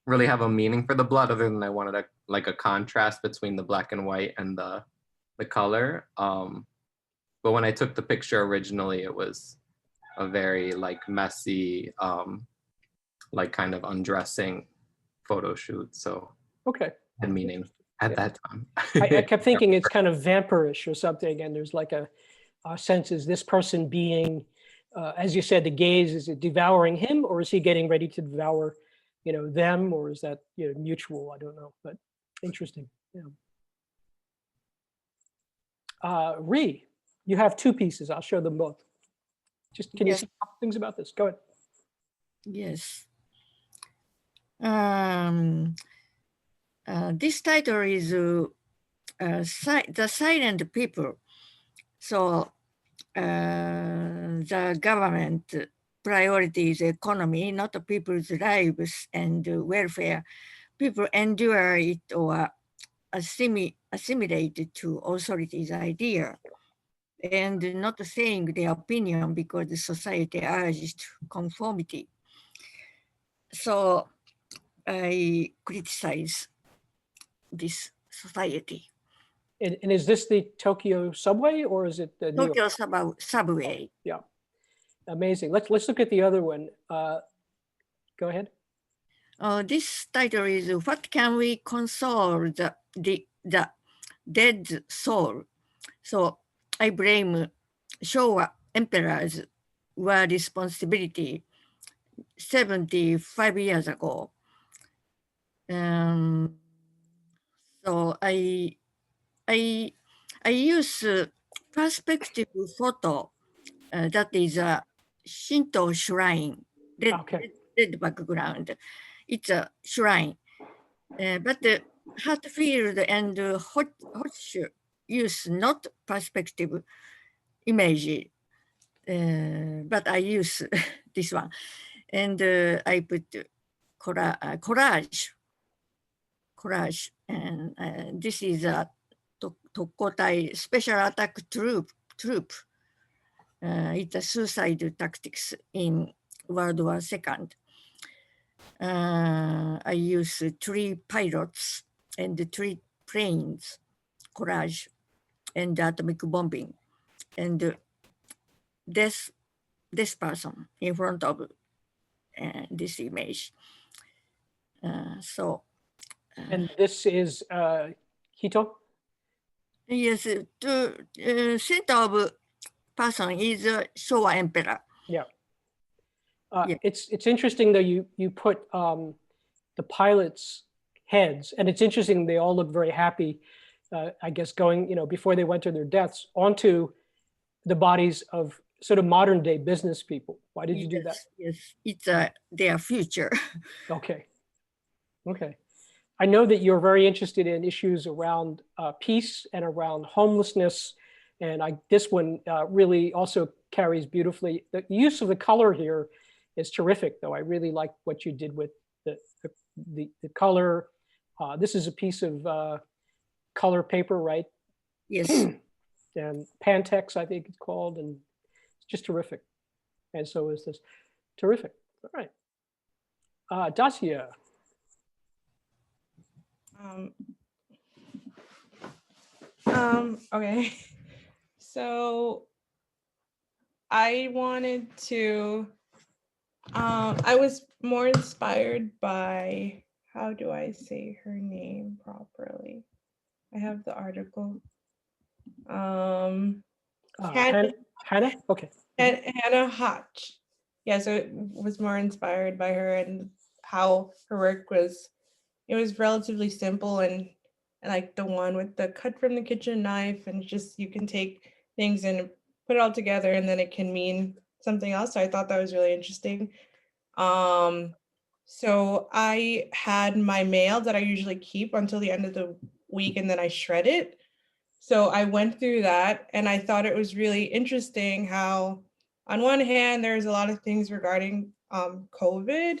S6: really have a meaning for the blood other than I wanted a contrast between the black and white and the color. But when I took the picture originally, it was a very like messy, like kind of undressing photo shoot. So
S1: Okay.
S6: had meaning at
S1: Yeah.
S6: that time.
S1: I kept thinking it's kind of vampirish or something, and there's like a sense, is this person being, as you said, the gaze, is it devouring him, or is he getting ready to devour, you know, them, or is that, you know, mutual? I don't know, but interesting. Yeah. Ree, you have two pieces. I'll show them both. Just can you
S7: Yes.
S1: say a couple things about this? Go ahead.
S7: Yes. This title is The Silent People. So the government priority is economy, not the people's lives and welfare. People endure it or assimilate to authorities' idea, and not saying their opinion because the society urges to conformity. So I criticize this society.
S1: And is this the Tokyo subway, or is it the New York?
S7: Tokyo subway.
S1: Yeah, amazing. Let's look at the other one. Go ahead.
S7: This title is What Can We Console the Dead Soul? So I blame Showa emperors were responsibility 75 years ago. So I use perspective photo that is a Shinto shrine,
S1: Okay.
S7: red background. It's a shrine, but the Hatfield and Hodge use not perspective image, but I use this one, and I put collage, and this is a Tokotai special attack troop. It's a suicide tactics in World War II. I use 3 pilots and 3 planes, collage, and atomic bombing, and this person in front of this image.
S1: And this is Hito?
S7: Yes, the center of person is Showa emperor.
S1: Yeah.
S7: Yeah.
S1: It's interesting though, you put the pilots' heads, and it's interesting, they all look very happy, I guess, going, you know, before they went to their deaths, onto the bodies of sort of modern day business people. Why did you do that?
S7: Yes, it's their future.
S1: Okay. Okay. I know that you're very interested in issues around peace and around homelessness. And this one really also carries beautifully. The use of the color here is terrific, though. I really like what you did with the color. This is a piece of color paper, right?
S7: Yes.
S1: And Pantex, I think it's called, and it's just terrific. And so is this. Terrific. All right. Dacia.
S8: Okay. So I wanted to, I was more inspired by, how do I say her name properly? I have the article. Hannah,
S1: Hannah? Okay.
S8: Hannah Hotch. Yeah, so it was more inspired by her and how her work was, it was relatively simple and like the one with the cut from the kitchen knife, and just you can take things and put it all together and then it can mean something else. So I thought that was really interesting. So I had my mail that I usually keep until the end of the week and then I shred it. So I went through that and I thought it was really interesting how on one hand there's a lot of things regarding COVID,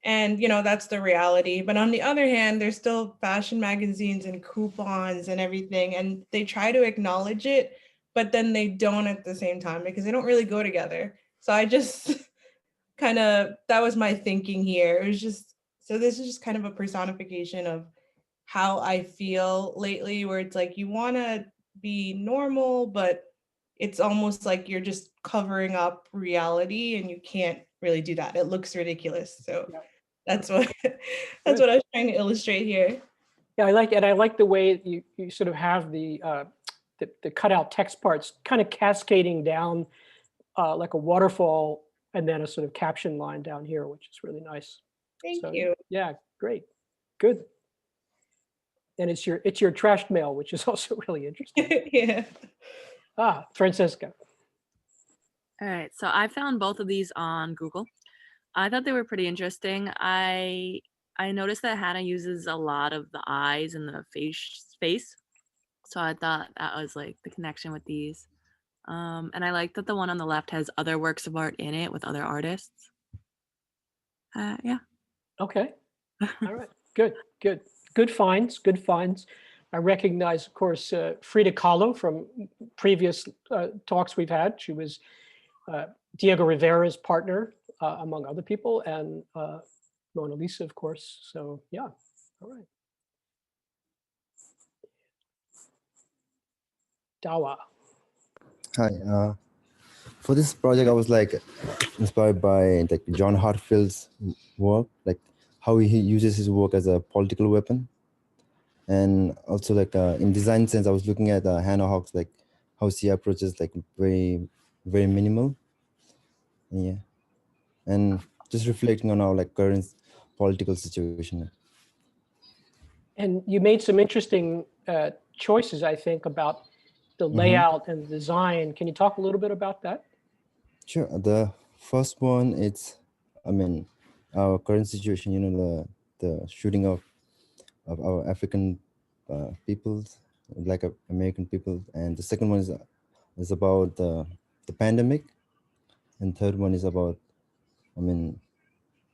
S8: and that's the reality, but on the other hand there's still fashion magazines and coupons and everything, and they try to acknowledge it but then they don't at the same time because they don't really go together. So I just kind of, that was my thinking here. It was just, so this is just kind of a personification of how I feel lately, where it's like you want to be normal but it's almost like you're just covering up reality and you can't really do that. It looks ridiculous. So
S1: Yeah.
S8: that's what
S1: Good.
S8: I was trying to illustrate here.
S1: Yeah, I like the way you sort of have the cutout text parts kind of cascading down like a waterfall, and then a sort of caption line down here, which is really nice.
S8: Thank
S1: So,
S8: you.
S1: yeah, great, good. And it's your trashed mail, which is also really interesting.
S8: Yeah.
S1: Francesca.
S9: All right, so I found both of these on Google. I thought they were pretty interesting. I noticed that Hannah uses a lot of the eyes and the face. So I thought that was like the connection with these. And I like that the one on the left has other works of art in it with other artists. Yeah.
S1: Okay. All right. Good finds. Good finds. I recognize, of course, Frida Kahlo from previous talks we've had. She was Diego Rivera's partner, among other people, and Mona Lisa, of course. So yeah. All right. Dawa.
S10: Hi. For this project, I was like inspired by like John Hartfield's work, like how he uses his work as a political weapon, and also like in design sense, I was looking at Hannah Hawks, like how she approaches like very minimal, yeah, and just reflecting on our like current political situation.
S1: And you made some interesting choices, I think, about the layout and the design. Can you talk a little bit about that?
S10: Sure. The first one, it's, I mean, our current situation, the shooting of our African peoples, like American people. And the second one is about the pandemic. And third one is about, I mean,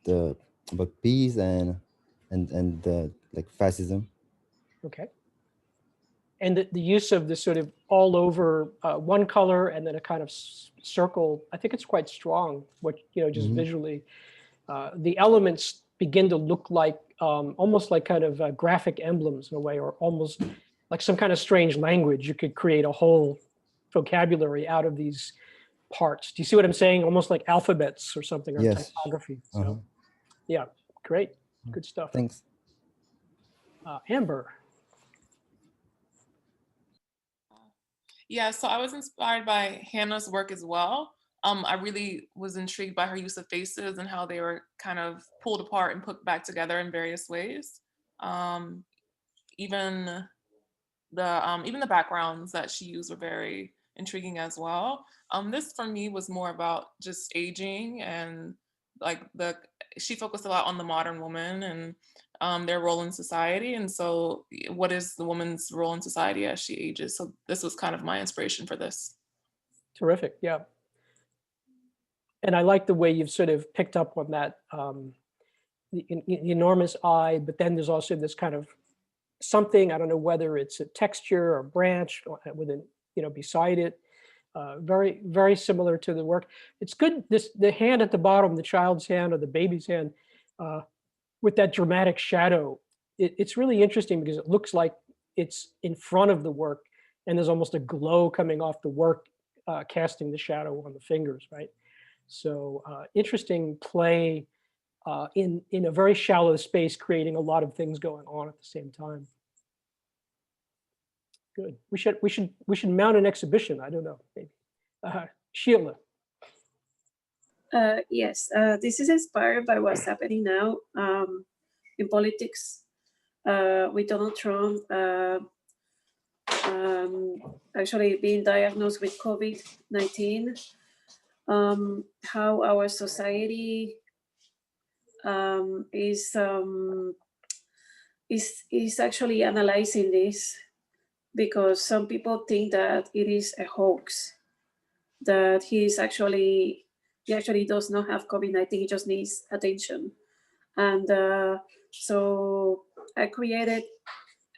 S10: about peace and the like fascism.
S1: Okay. And the use of the sort of all over one color and then a kind of circle, I think it's quite strong. What, just visually, the elements begin to look like almost like kind of graphic emblems in a way, or almost like some kind of strange language. You could create a whole vocabulary out of these parts. Do you see what I'm saying? Almost like alphabets or something, or
S10: Yes.
S1: typography. So, yeah, great, good stuff.
S10: Thanks.
S1: Amber.
S2: Yeah, so I was inspired by Hannah's work as well. I really was intrigued by her use of faces and how they were kind of pulled apart and put back together in various ways. Even the backgrounds that she used were very intriguing as well. This for me was more about just aging, and like she focused a lot on the modern woman and their role in society. And so what is the woman's role in society as she ages? So this was kind of my inspiration for this.
S1: Terrific, yeah. And I like the way you've sort of picked up on that, the enormous eye, but then there's also this kind of something, I don't know whether it's a texture or branch within, beside it. Very, very similar to the work. It's good, the hand at the bottom, the child's hand or the baby's hand, with that dramatic shadow. It's really interesting because it looks like it's in front of the work, and there's almost a glow coming off the work, casting the shadow on the fingers, right? So interesting play in a very shallow space, creating a lot of things going on at the same time. Good. We should mount an exhibition. I don't know, maybe. Sheila.
S11: Yes, this is inspired by what's happening now in politics with Donald Trump actually being diagnosed with COVID-19. How our society is actually analyzing this, because some people think that it is a hoax, that he actually does not have COVID-19, he just needs attention. And so I created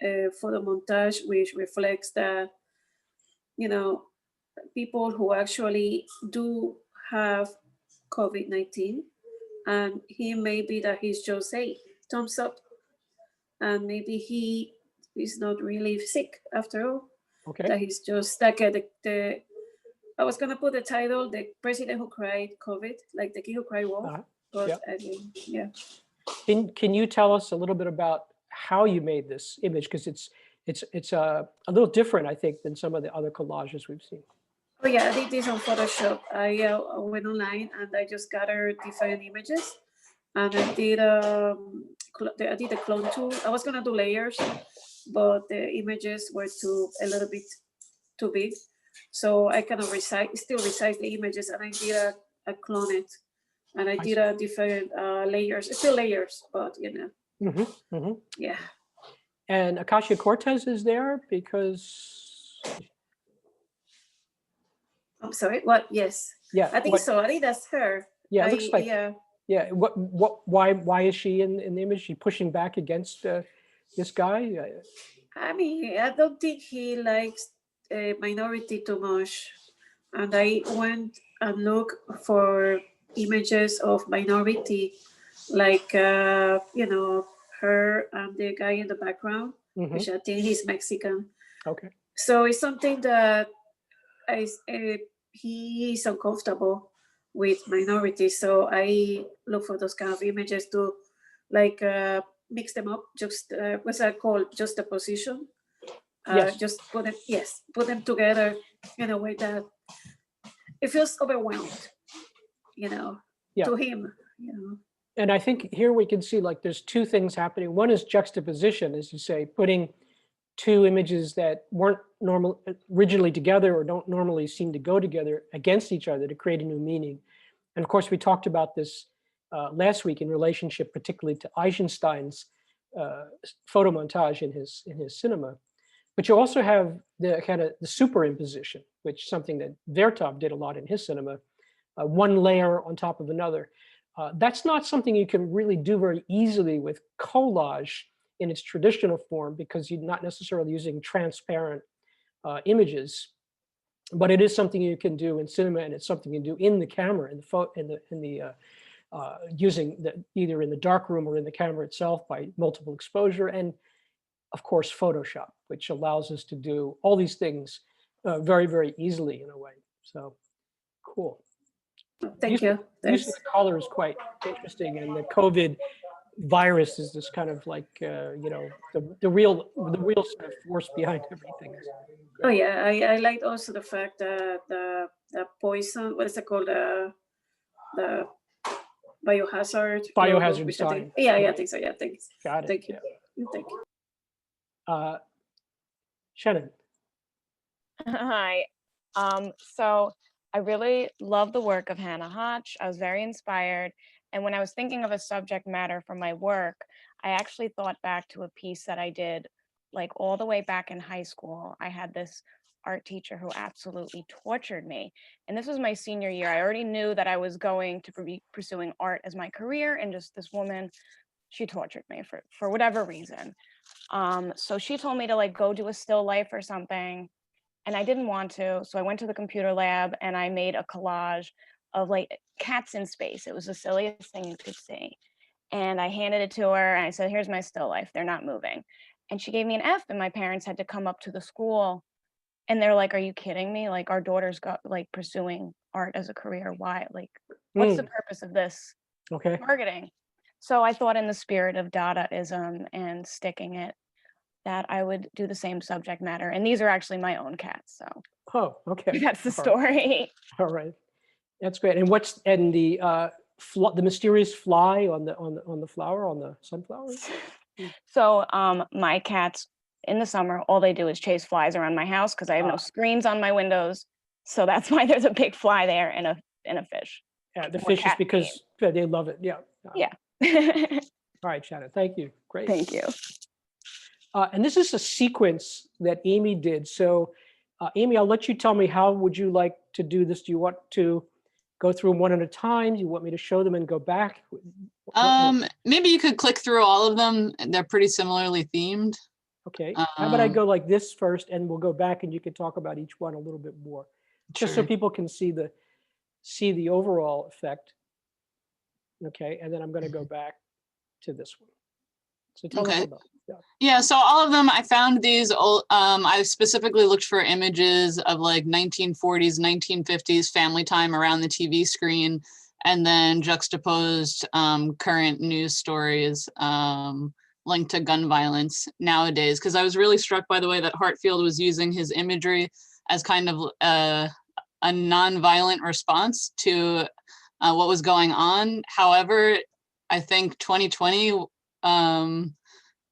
S11: a photo montage which reflects that, you know, people who actually do have COVID-19, and he may be that he's just, hey, thumbs up, and maybe he is not really sick after all.
S1: Okay.
S11: That he's just like I was gonna put the title, "The President Who Cried COVID," like the kid who cried wolf. But
S1: Yep.
S11: I mean, yeah.
S1: Can you tell us a little bit about how you made this image? Because it's a little different, I think, than some of the other collages we've seen.
S11: Oh yeah, I did this on Photoshop. I went online and I just gathered different images, and I did the clone tool. I was gonna do layers, but the images were a little bit too big, so I kind of still resize the images, and I did a clone it, and I did a different layers, still layers, but you know, yeah.
S1: And Acacia Cortez is there because.
S11: I'm sorry. What? Yes.
S1: Yeah.
S11: I think so. I think that's her.
S1: Yeah, it looks like.
S11: Yeah.
S1: Yeah. Why is she in the image? She pushing back against this guy?
S11: I mean, I don't think he likes minority too much, and I went and looked for images of minority, like you know, her and the guy in the background, which I think he's Mexican.
S1: Okay.
S11: So it's something that he is uncomfortable with minorities. So I look for those kind of images to like mix them up. Just what's that called? Just a position.
S1: Yes.
S11: Just put them together in a way that it feels overwhelmed, you know, to him, you know.
S1: And I think here we can see like there's two things happening. One is juxtaposition, as you say, putting two images that weren't originally together or don't normally seem to go together against each other to create a new meaning. And of course, we talked about this last week in relationship, particularly to Eisenstein's photomontage in his cinema. But you also have the kind of the superimposition, which is something that Vertov did a lot in his cinema, one layer on top of another. That's not something you can really do very easily with collage in its traditional form, because you're not necessarily using transparent images, but it is something you can do in cinema, and it's something you do in the camera, using either in the darkroom or in the camera itself by multiple exposure, and of course Photoshop, which allows us to do all these things very, very easily in a way. So cool.
S11: Thank you.
S1: Using the color is quite interesting, and the COVID virus is this kind of like you know, the real sort of force behind everything.
S11: Oh yeah, I liked also the fact that the poison, what is it called, the biohazard.
S1: Biohazard sign.
S11: Yeah, I think so. Yeah, thanks.
S1: Got it.
S11: Thank you. Yeah. Thank you.
S1: Shannon.
S12: Hi. So I really love the work of Hannah Hotch. I was very inspired. And when I was thinking of a subject matter for my work, I actually thought back to a piece that I did like all the way back in high school. I had this art teacher who absolutely tortured me. And this was my senior year. I already knew that I was going to be pursuing art as my career, and just this woman, she tortured me for whatever reason. So she told me to like go do a still life or something, and I didn't want to. So I went to the computer lab and I made a collage of like cats in space. It was the silliest thing you could see. And I handed it to her and I said, here's my still life. They're not moving. And she gave me an F, and my parents had to come up to the school And they're like, are you kidding me? Like our daughter's got like pursuing art as a career. Why? Like, what's the purpose of this
S1: Okay.
S12: targeting? So I thought in the spirit of Dadaism and sticking it, that I would do the same subject matter. And these are actually my own cats. So
S1: Oh, okay.
S12: that's the
S1: All right.
S12: story.
S1: All right. That's great. And what's and the mysterious fly on the flower, on the sunflower?
S12: So my cats in the summer, all they do is chase flies around my house because I have no screens on my windows. So that's why there's a big fly there and a fish.
S1: Yeah, the
S12: Or
S1: fish is
S12: cat
S1: because they love it. Yeah.
S12: Yeah.
S1: All right, Shannon. Thank you. Great.
S12: Thank you.
S1: And this is a sequence that Amy did. So, Amy, I'll let you tell me, how would you like to do this? Do you want to go through them one at a time? Do you want me to show them and go back?
S13: Maybe you could click through all of them. They're pretty similarly themed.
S1: Okay. How about I go like this first, and we'll go back, and you can talk about each one a little bit more, just so
S13: Sure.
S1: people can see the overall effect. Okay, and then I'm going to go back to this one. So tell us
S13: Okay.
S1: about. Yeah.
S13: Yeah, so all of them, I found these old, I specifically looked for images of like 1940s, 1950s family time around the TV screen, and then juxtaposed current news stories linked to gun violence nowadays. Because I was really struck by the way that Hartfield was using his imagery as kind of a non-violent response to what was going on. However, I think 2020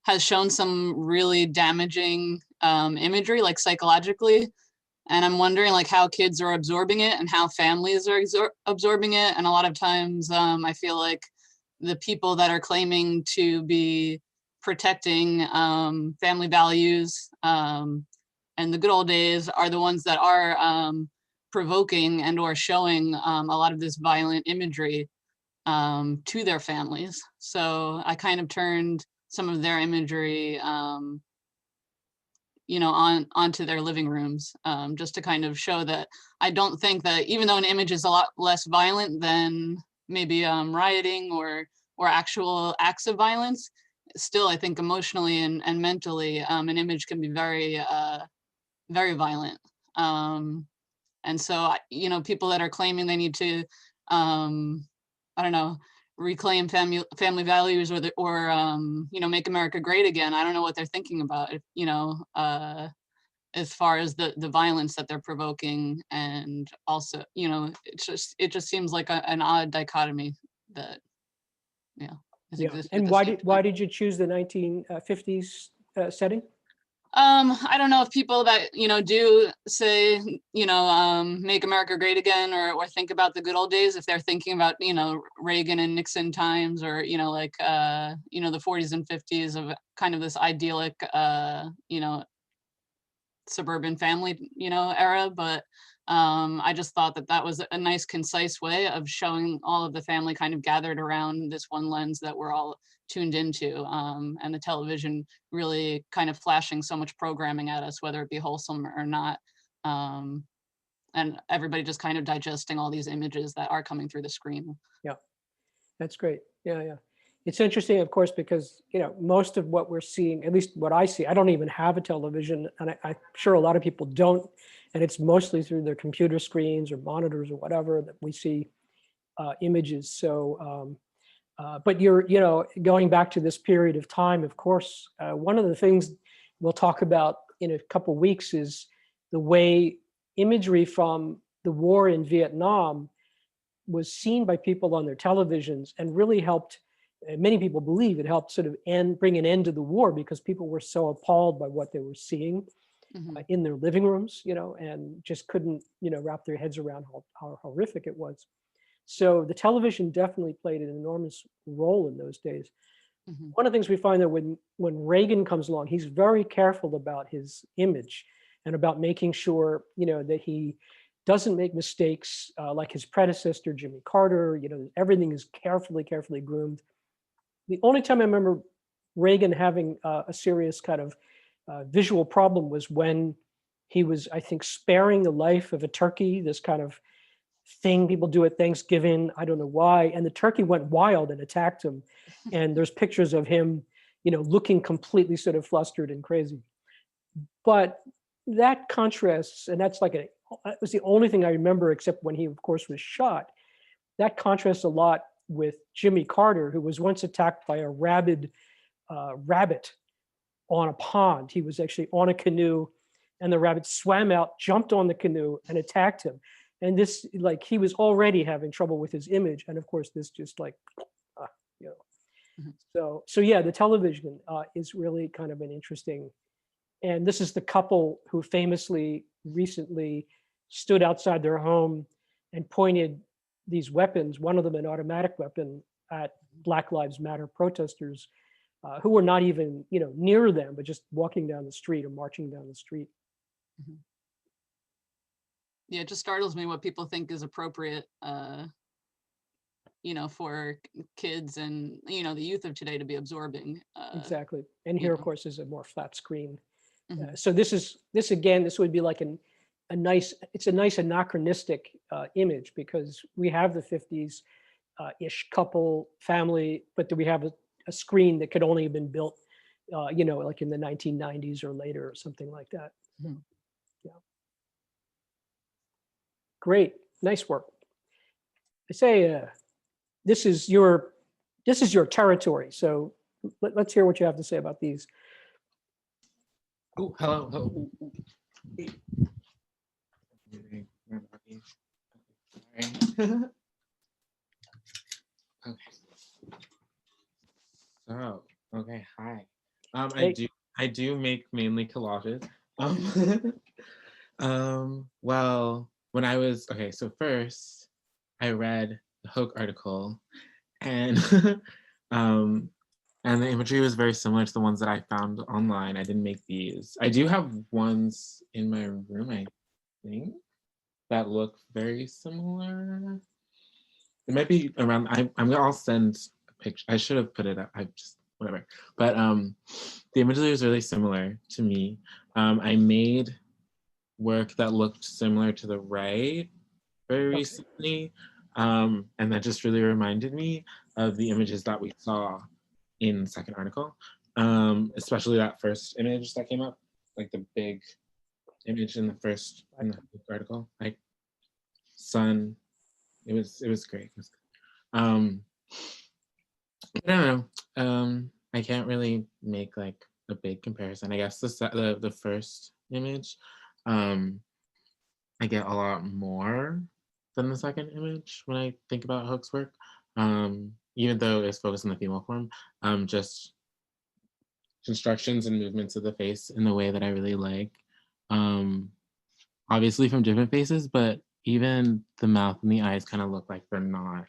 S13: has shown some really damaging imagery, like psychologically. And I'm wondering like how kids are absorbing it and how families are absorbing it. And a lot of times I feel like the people that are claiming to be protecting family values and the good old days are the ones that are provoking and or showing a lot of this violent imagery to their families. So I kind of turned some of their imagery, onto their living rooms, just to kind of show that I don't think that even though an image is a lot less violent than maybe rioting or actual acts of violence, still I think emotionally and mentally, an image can be very, very violent. And so, people that are claiming they need to, I don't know, reclaim family values or make America great again. I don't know what they're thinking about, as far as the violence that they're provoking. And also, it just seems like an odd dichotomy that, has existed.
S1: And why did you choose the 1950s setting?
S13: I don't know if people that, do say, make America great again or think about the good old days, if they're thinking about, Reagan and Nixon times or, the 40s and 50s of kind of this idyllic, suburban family, era. But I just thought that was a nice, concise way of showing all of the family kind of gathered around this one lens that we're all tuned into, and the television really kind of flashing so much programming at us, whether it be wholesome or not, and everybody just kind of digesting all these images that are coming through the screen.
S1: Yeah, that's great. Yeah. It's interesting, of course, because most of what we're seeing, at least what I see, I don't even have a television, and I'm sure a lot of people don't, and it's mostly through their computer screens or monitors or whatever that we see images. So, but you're, going back to this period of time, of course, one of the things we'll talk about in a couple of weeks is the way imagery from the war in Vietnam was seen by people on their televisions and really helped. Many people believe it helped sort of bring an end to the war because people were so appalled by what they were seeing in their living rooms, and just couldn't, wrap their heads around how horrific it was. So the television definitely played an enormous role in those days. One of the things we find that when Reagan comes along, he's very careful about his image and about making sure, that he doesn't make mistakes like his predecessor, Jimmy Carter. Everything is carefully groomed. The only time I remember Reagan having a serious kind of visual problem was when he was, I think, sparing the life of a turkey, this kind of thing people do at Thanksgiving. I don't know why. And the turkey went wild and attacked him. And there's pictures of him, looking completely sort of flustered and crazy. But that contrasts, and that's like that was the only thing I remember, except when he, of course, was shot. That contrasts a lot with Jimmy Carter, who was once attacked by a rabid rabbit on a pond. He was actually on a canoe, and the rabbit swam out, jumped on the canoe, and attacked him. And this, like, he was already having trouble with his image, and of course, this just like, you know. So yeah, the television is really kind of an interesting. And this is the couple who famously recently stood outside their home and pointed these weapons, one of them an automatic weapon, at Black Lives Matter protesters who were not even, you know, near them, but just walking down the street or marching down the street.
S13: Yeah, it just startles me what people think is appropriate, you know, for kids and, you know, the youth of today to be absorbing.
S1: Exactly. And here, of course, is a more flat screen.
S13: Mhm.
S1: So this again, this would be like a nice anachronistic image, because we have the 50s ish couple family, but do we have a screen that could only have been built, you know, like in the 1990s or later or something like that.
S13: Mhm.
S1: Yeah. Great, nice work. I say this is your territory. So let's hear what you have to say about these.
S14: Oh, hello. Hello. Sorry. Okay. So, okay, hi.
S1: Hey.
S14: I do make mainly collages. Well, when I was okay, so first I read the Hoke article, and and the imagery was very similar to the ones that I found online. I didn't make these. I do have ones in my room, I think, that look very similar. It might be around. I'll send a picture. I should have put it up. I just whatever. But the imagery was really similar to me. I made work that looked similar to the right very recently, and that just really reminded me of the images that we saw in the second article, especially that first image that came up, like the big image in the article, like sun. It was great. It was good. I don't know. I can't really make like a big comparison. I guess the first image, I get a lot more than the second image when I think about Hook's work. Even though it's focused on the female form, just constructions and movements of the face in the way that I really like. Obviously from different faces, but even the mouth and the eyes kind of look like they're not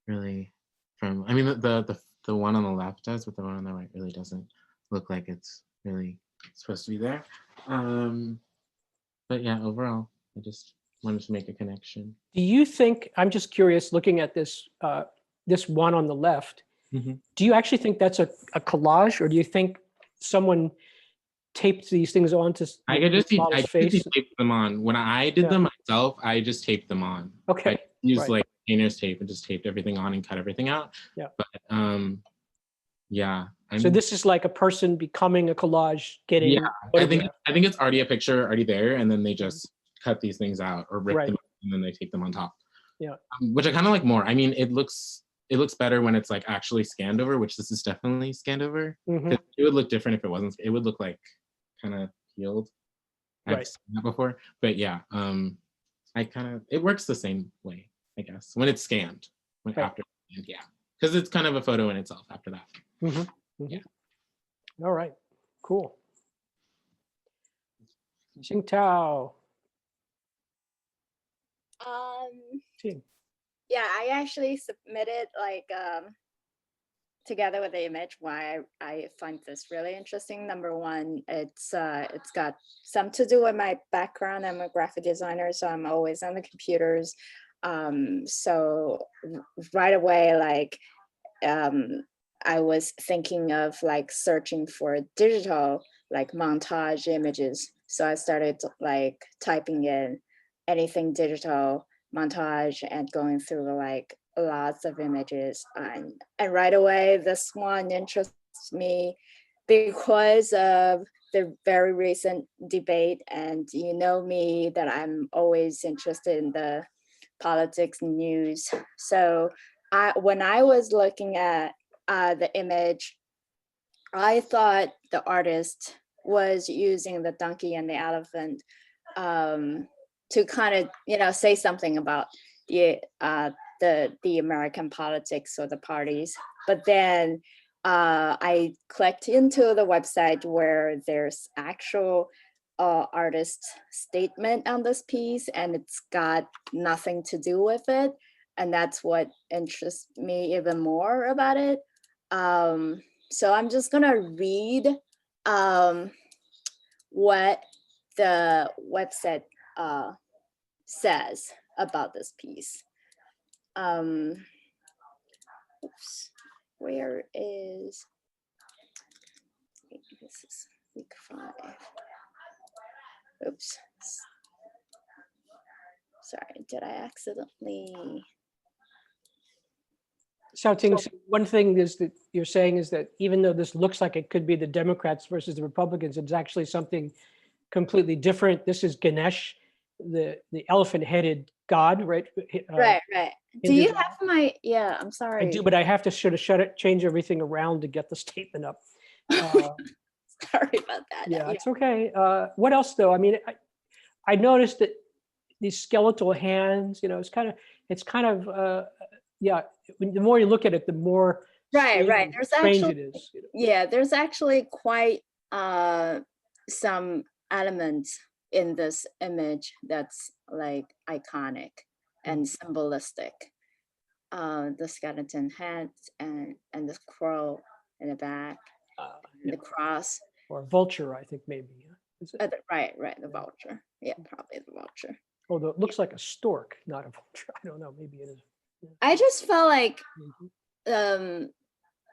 S14: really from. I mean, the one on the left does, but the one on the right really doesn't look like it's really supposed to be there. But yeah, overall, I just wanted to make a connection.
S1: Do you think, I'm just curious, looking at this this one on the left, do you actually think that's a collage, or do you think someone taped these things onto
S14: I could just
S1: face?
S14: tape them on. When I did them myself, I just taped them on.
S1: Okay.
S14: I used like painter's tape and just taped everything on and cut everything out.
S1: Yeah.
S14: But yeah.
S1: So this is like a person becoming a collage, getting.
S14: Yeah, I think it's already a picture already there, and then they just cut these things out or rip them out, and then they tape them on top.
S1: Yeah.
S14: Which I kind of like more. I mean, it looks better when it's like actually scanned over, which this is definitely scanned over. It would look different if it wasn't. It would look like kind of peeled. I've seen that before, but yeah, it works the same way, I guess, when it's scanned. After, yeah, because it's kind of a photo in itself after that. Yeah.
S1: All right. Cool. Jing Tao.
S15: Yeah, I actually submitted like together with the image why I find this really interesting. Number one, it's got some to do with my background. I'm a graphic designer, so I'm always on the computers. So right away, like I was thinking of like searching for digital like montage images. So I started like typing in anything digital montage and going through like lots of images, and right away this one interests me because of the very recent debate, and you know me that I'm always interested in the politics news. So when I was looking at the image, I thought the artist was using the donkey and the elephant to kind of, you know, say something about the American politics or the parties. But then I clicked into the website where there's actual artist statement on this piece, and it's got nothing to do with it. And that's what interests me even more about it. So I'm just gonna read what the website says about this piece. Oops, where is, this is week 5. Oops. Sorry, did I accidentally?
S1: Xiaoting, so one thing is that you're saying is that even though this looks like it could be the Democrats versus the Republicans, it's actually something completely different. This is Ganesh, the elephant-headed god, right?
S15: Right. Do
S1: Hindu
S15: you
S1: god.
S15: have my, yeah, I'm sorry.
S1: I do, but I have to sort of change everything around to get the statement up.
S15: Sorry about that.
S1: Yeah, it's okay. What else though? I mean, I noticed that these skeletal hands, you know, it's kind of, yeah, the more you look at it, the more
S15: Right. There's
S1: strange
S15: actually,
S1: it is. You know?
S15: yeah, there's actually quite some elements in this image that's like iconic and symbolistic. The skeleton head and the crow in the back, the cross.
S1: Or vulture, I think maybe. Is it?
S15: Right, the vulture. Yeah, probably the vulture.
S1: Although it looks like a stork, not a vulture. I don't know, maybe it is. Yeah.
S15: I just felt like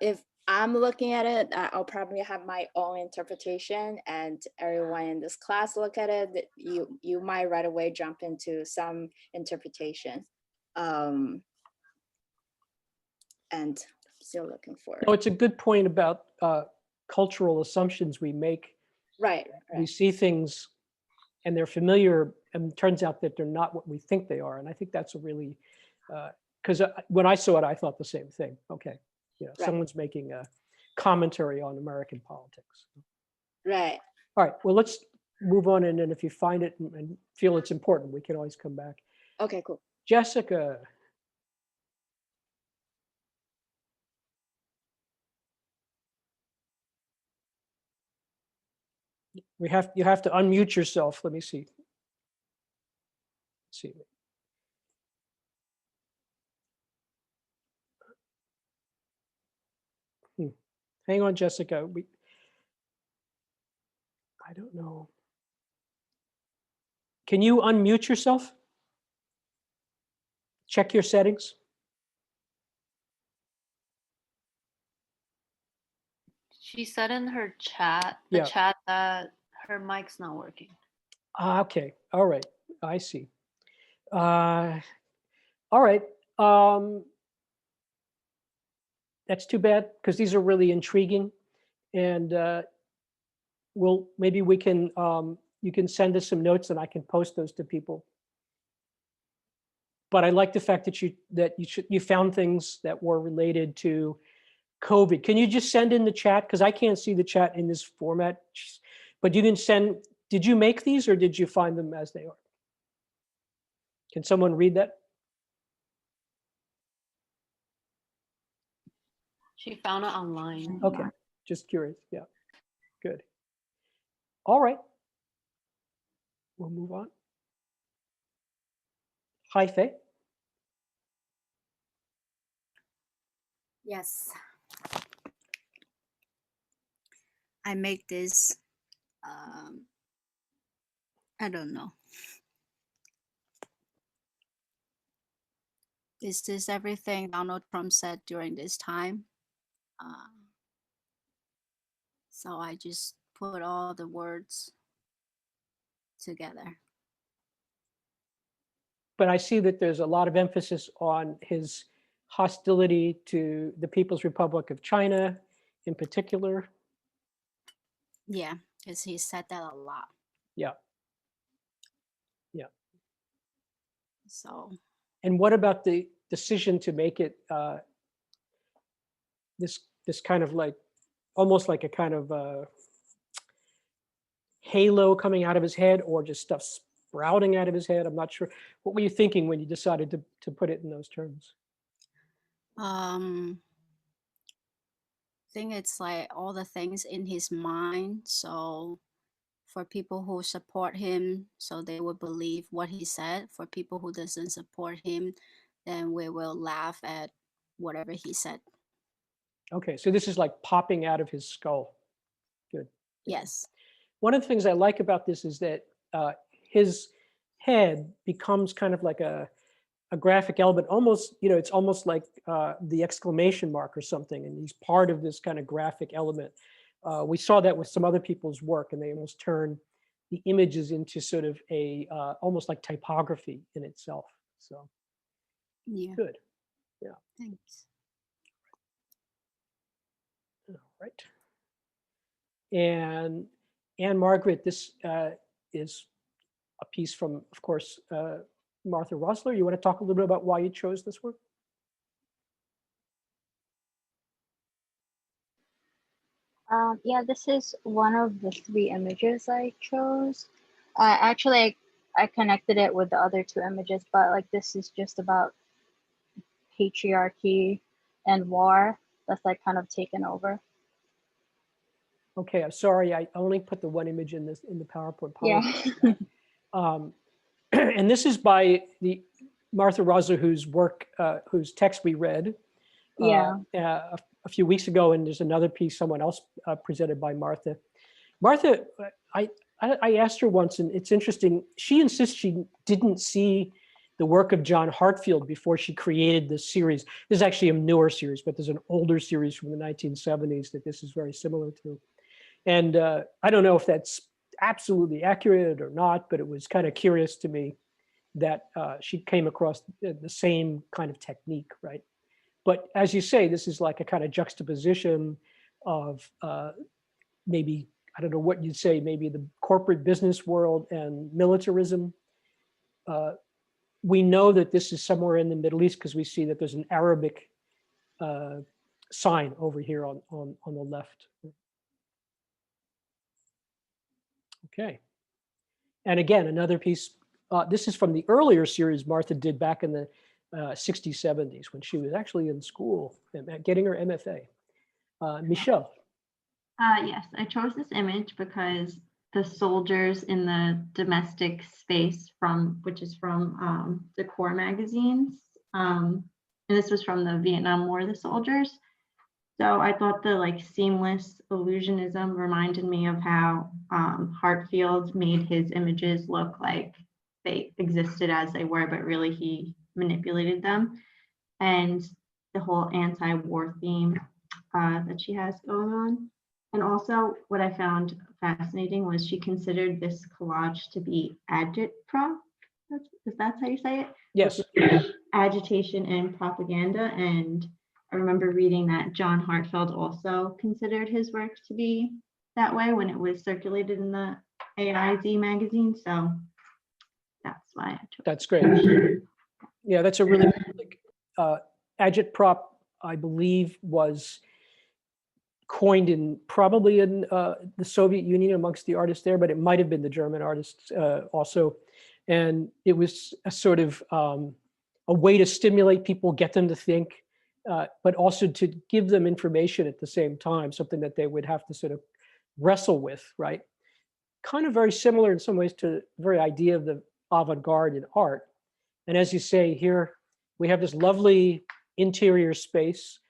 S15: if I'm looking at it, I'll probably have my own interpretation, and everyone in this class look at it, you might right away jump into some interpretation. And still looking for it.
S1: No, it's a good point about cultural assumptions we make.
S15: Right.
S1: We see things and they're familiar, and it turns out that they're not what we think they are. And I think that's a really, because when I saw it, I thought the same thing. Okay, you know, someone's making a commentary on American politics.
S15: Right.
S1: All right, well, let's move on. And then if you find it and feel it's important, we can always come back.
S15: Okay, cool.
S1: Jessica. You have to unmute yourself. Let me see. Let's see. Hang on, Jessica. I don't know. Can you unmute yourself? Check your settings.
S5: She said in her chat, chat, that her mic's not working.
S1: Okay. All right. I see. All right. That's too bad, because these are really intriguing, and maybe we can you can send us some notes and I can post those to people. But I like the fact that you found things that were related to COVID. Can you just send in the chat, because I can't see the chat in this format, but you can send. Did you make these or did you find them as they are? Can someone read that?
S5: She found it online.
S1: Okay, just curious. Yeah, good. All right, we'll move on. Hi, Faye.
S16: Yes. I make this, I don't know. Is this everything Donald Trump said during this time? So I just put all the words together.
S1: But I see that there's a lot of emphasis on his hostility to the People's Republic of China in particular.
S16: Yeah, because he said that a lot.
S1: Yeah. Yeah.
S16: So
S1: And what about the decision to make it this kind of like, almost like a kind of halo coming out of his head, or just stuff sprouting out of his head? I'm not sure. What were you thinking when you decided to put it in those terms?
S16: I think it's like all the things in his mind. So for people who support him, so they will believe what he said. For people who doesn't support him, then we will laugh at whatever he said.
S1: Okay, so this is like popping out of his skull. Good.
S16: Yes.
S1: One of the things I like about this is that his head becomes kind of like a graphic element, almost, it's almost like the exclamation mark or something, and he's part of this kind of graphic element. We saw that with some other people's work, and they almost turn the images into sort of a almost like typography in itself. So
S16: Yeah.
S1: good. Yeah.
S16: Thanks.
S1: All right. And Anne Margaret, this is a piece from, of course, Martha Rosler. You want to talk a little bit about why you chose this one?
S17: Yeah, this is one of the 3 images I chose. Actually, I connected it with the other 2 images, but like this is just about patriarchy and war that's like kind of taken over.
S1: Okay, I'm sorry, I only put the one image in the PowerPoint.
S17: Yeah.
S1: And this is by the Martha Rosler, whose work, whose text we read
S17: Yeah.
S1: a few weeks ago, and there's another piece someone else presented by Martha. Martha, I asked her once, and it's interesting, she insists she didn't see the work of John Hartfield before she created this series. This is actually a newer series, but there's an older series from the 1970s that this is very similar to. And I don't know if that's absolutely accurate or not, but it was kind of curious to me that she came across the same kind of technique, right? But as you say, this is like a kind of juxtaposition of maybe, I don't know what you'd say, maybe the corporate business world and militarism. We know that this is somewhere in the Middle East because we see that there's an Arabic sign over here on the left. Okay. And again, another piece, this is from the earlier series Martha did back in the 60s, 70s, when she was actually in school, getting her MFA. Michelle.
S18: Yes, I chose this image because the soldiers in the domestic space which is from Decor magazines, and this was from the Vietnam War, the soldiers. So I thought the like seamless illusionism reminded me of how Hartfield made his images look like they existed as they were, but really he manipulated them. And the whole anti-war theme that she has going on. And also what I found fascinating was she considered this collage to be agitprop. If that's how you say it?
S1: Yes.
S18: Agitation and propaganda. And I remember reading that John Hartfield also considered his work to be that way when it was circulated in the AIZ magazine. So that's why I chose.
S1: That's great. Yeah, that's a really, agitprop, I believe, was coined probably in the Soviet Union amongst the artists there, but it might have been the German artists also. And it was a sort of a way to stimulate people, get them to think, but also to give them information at the same time, something that they would have to sort of wrestle with, right? Kind of very similar in some ways to the very idea of the avant-garde in art. And as you say here, we have this lovely interior space.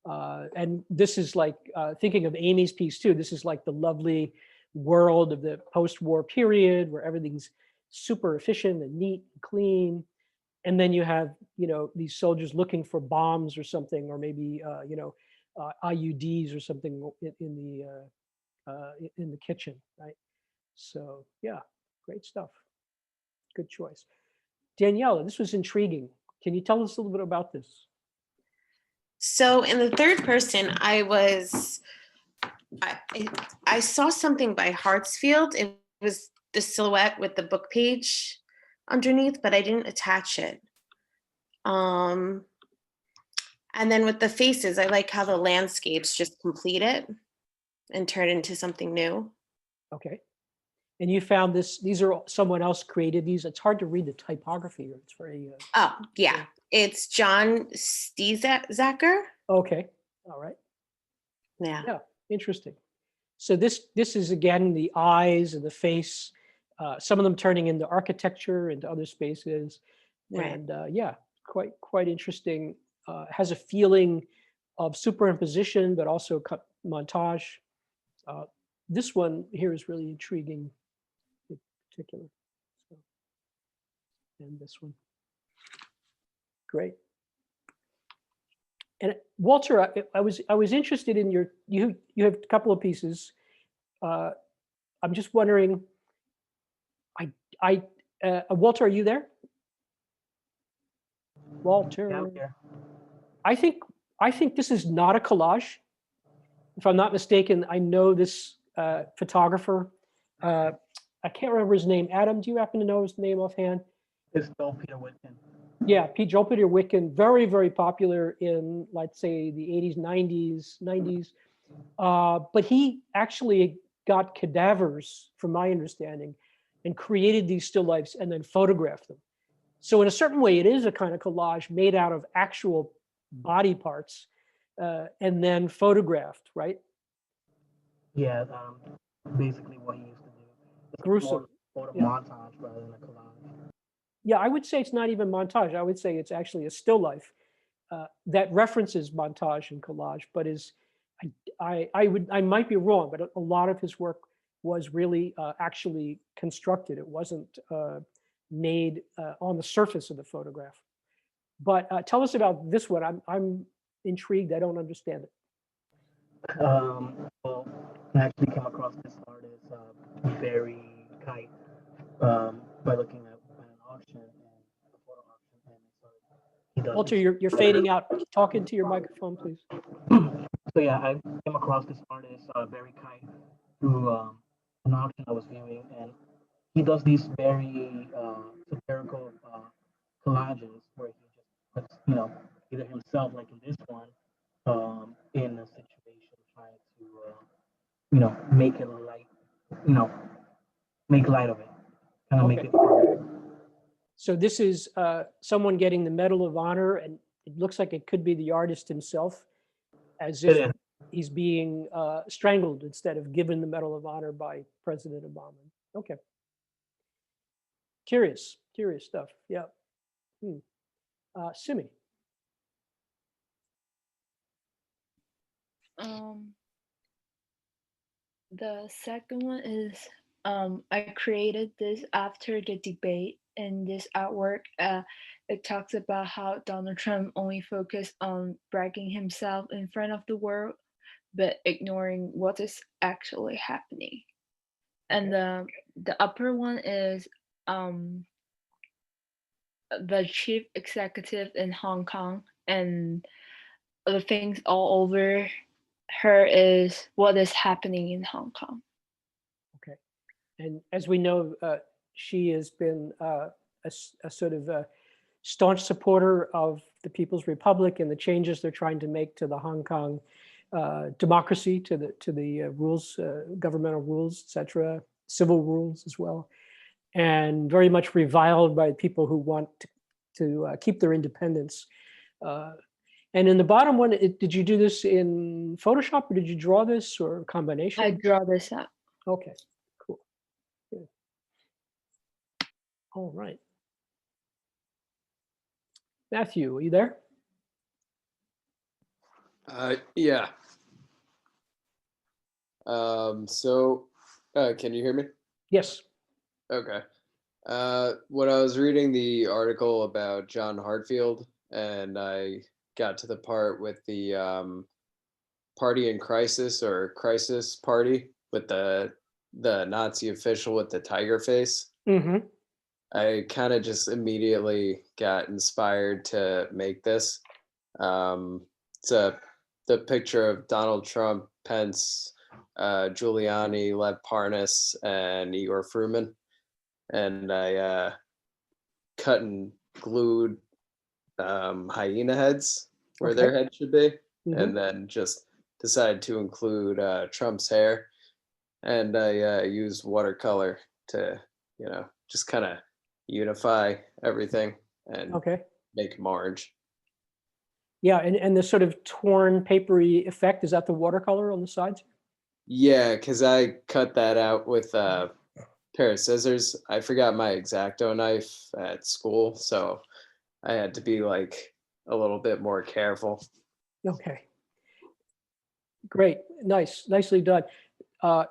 S1: And this is like, thinking of Amy's piece too, this is like the lovely world of the post-war period where everything's super efficient and neat and clean. And then you have, these soldiers looking for bombs or something, or maybe, IUDs or something in the kitchen, right? So yeah, great stuff. Good choice. Daniela, this was intriguing. Can you tell us a little bit about this?
S19: So in the third person, I was I saw something by Hartsfield. It was the silhouette with the book page underneath, but I didn't attach it. And then with the faces, I like how the landscapes just complete it and turn into something new.
S1: Okay. And you found this, these are someone else created these. It's hard to read the typography here. It's very,
S19: Oh, yeah. It's John Stiezacker.
S1: okay. All right.
S19: Yeah.
S1: Yeah, interesting. So this is again the eyes and the face, some of them turning into architecture, into other spaces.
S19: Right.
S1: And yeah, quite interesting. Has a feeling of superimposition, but also montage. This one here is really intriguing in particular. So, and this one. Great. And Walter, I was interested in you have a couple of pieces. I'm just wondering, Walter, are you there? Walter.
S20: Yeah, I'm here.
S1: I think this is not a collage. If I'm not mistaken, I know this photographer. I can't remember his name. Adam, do you happen to know his name offhand?
S20: It's Joel Peter Whitkin.
S1: Yeah, Joel Peter Whitkin, very, very popular in, let's say, the 80s, 90s. But he actually got cadavers, from my understanding, and created these still lifes and then photographed them. So in a certain way, it is a kind of collage made out of actual body parts and then photographed, right?
S20: Yeah, basically what he used to do. It's
S1: Gruesome.
S20: more
S1: Yeah.
S20: montage rather than a collage.
S1: Yeah, I would say it's not even montage. I would say it's actually a still life that references montage and collage, but is I might be wrong, but a lot of his work was really actually constructed. It wasn't made on the surface of the photograph. But tell us about this one. I'm intrigued. I don't understand it.
S20: Well, I actually came across this artist, Barry Kite, by looking at an auction and a photo auction, and so he does.
S1: Walter, you're fading out. Talk into your microphone, please.
S20: So yeah, I came across this artist, Barry Kite, through an auction I was viewing, and he does these very satirical collages where he just puts, either himself, like in this one, in a situation trying to, make it light, make light of it, kind of make
S1: Okay.
S20: it.
S1: So this is someone getting the Medal of Honor, and it looks like it could be the artist himself, as
S20: It
S1: if
S20: is.
S1: he's being strangled instead of given the Medal of Honor by President Obama. Okay. Curious stuff. Yeah. Simi.
S21: The second one is I created this after the debate, and this artwork it talks about how Donald Trump only focused on bragging himself in front of the world, but ignoring what is actually happening. And the upper one is the chief executive in Hong Kong, and the things all over her is what is happening in Hong Kong.
S1: Okay. And as we know, she has been a sort of a staunch supporter of the People's Republic and the changes they're trying to make to the Hong Kong democracy, to the rules, governmental rules, etc., civil rules as well, and very much reviled by people who want to keep their independence. And in the bottom one, did you do this in Photoshop or did you draw this or a combination?
S21: I draw this out.
S1: Okay, cool. Good. All right. Matthew, are you there?
S4: Yeah. Can you hear me?
S1: Yes.
S4: Okay. When I was reading the article about John Hartfield, and I got to the part with the party in crisis or crisis party with the Nazi official with the tiger face.
S1: Mm-hmm.
S4: I kind of just immediately got inspired to make this. It's the picture of Donald Trump, Pence, Giuliani, Lev Parnas, and Igor Fruman, and I cut and glued hyena heads where their
S1: Okay.
S4: head should be,
S1: Mhm.
S4: and then just decided to include Trump's hair, and I used watercolor to, just kind of unify everything and
S1: Okay.
S4: make them orange.
S1: Yeah, and the sort of torn papery effect, is that the watercolor on the sides?
S4: Yeah, because I cut that out with a pair of scissors. I forgot my X-Acto knife at school, so I had to be like a little bit more careful.
S1: Okay. Great, nicely done.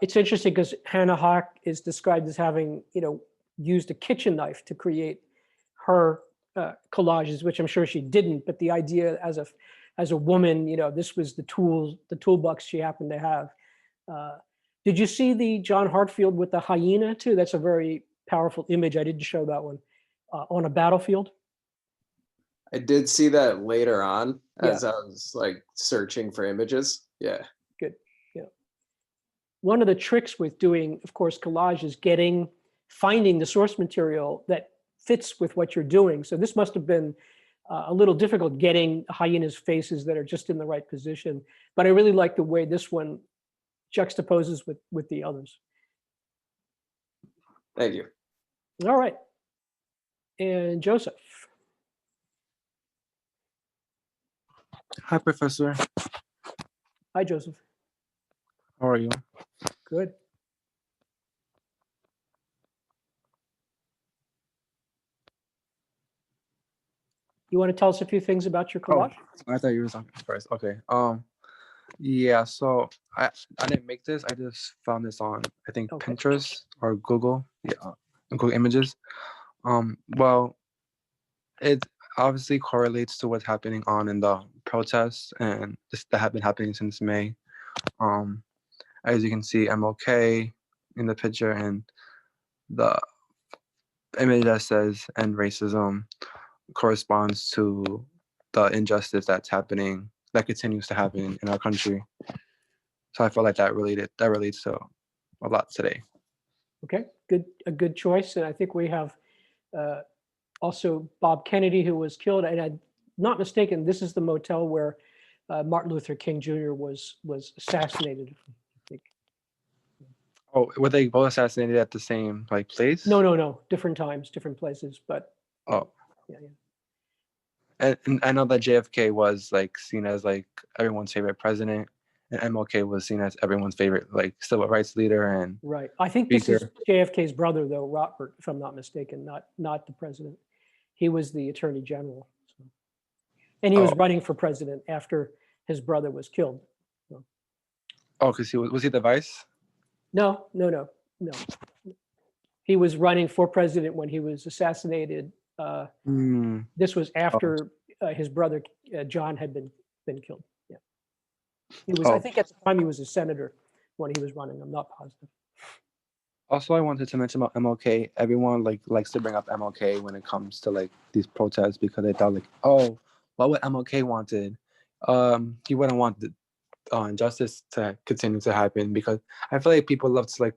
S1: It's interesting because Hannah Hawk is described as having, used a kitchen knife to create her collages, which I'm sure she didn't, but the idea as a woman, this was the toolbox she happened to have. Did you see the John Hartfield with the hyena too? That's a very powerful image. I didn't show that one on a battlefield.
S4: I did see that later on
S1: Yeah.
S4: as I was like searching for images. Yeah.
S1: Good. Yeah. One of the tricks with doing, of course, collage is finding the source material that fits with what you're doing. So this must have been a little difficult getting hyenas' faces that are just in the right position. But I really like the way this one juxtaposes with the others.
S4: Thank you.
S1: All right. And Joseph.
S3: Hi, Professor.
S1: Hi, Joseph.
S3: How are you?
S1: Good. You want to tell us a few things about your collage?
S3: I thought you were talking first. Okay. Yeah. So I didn't make this. I just found this on I think Pinterest or Google. Yeah, Google Images. Well, it obviously correlates to what's happening on in the protests and that have been happening since May. As you can see, MLK in the picture and the image that says "end racism" corresponds to the injustice that continues to happen in our country. So I feel like that relates to a lot today.
S1: Okay, a good choice. And I think we have also Bob Kennedy, who was killed. And I'm not mistaken, this is the motel where Martin Luther King Jr. was assassinated, I think.
S3: Oh, were they both assassinated at the same place?
S1: No, different times, different places, but
S3: Oh.
S1: yeah.
S3: And I know that JFK was seen as everyone's favorite president, and MLK was seen as everyone's favorite civil rights leader and
S1: Right. I think this is
S3: speaker.
S1: JFK's brother, though, Robert, if I'm not mistaken, not the president. He was the attorney general. So. And he was running for president after his brother was killed. So.
S3: Oh, because was he the vice?
S1: No. He was running for president when he was assassinated. This was after his brother John had been killed. Yeah, he was. I think at the time he was a senator when he was running. I'm not positive.
S3: Also, I wanted to mention about MLK. Everyone likes to bring up MLK when it comes to these protests because they thought oh, what would MLK wanted? He wouldn't want the injustice to continue to happen because I feel like people love to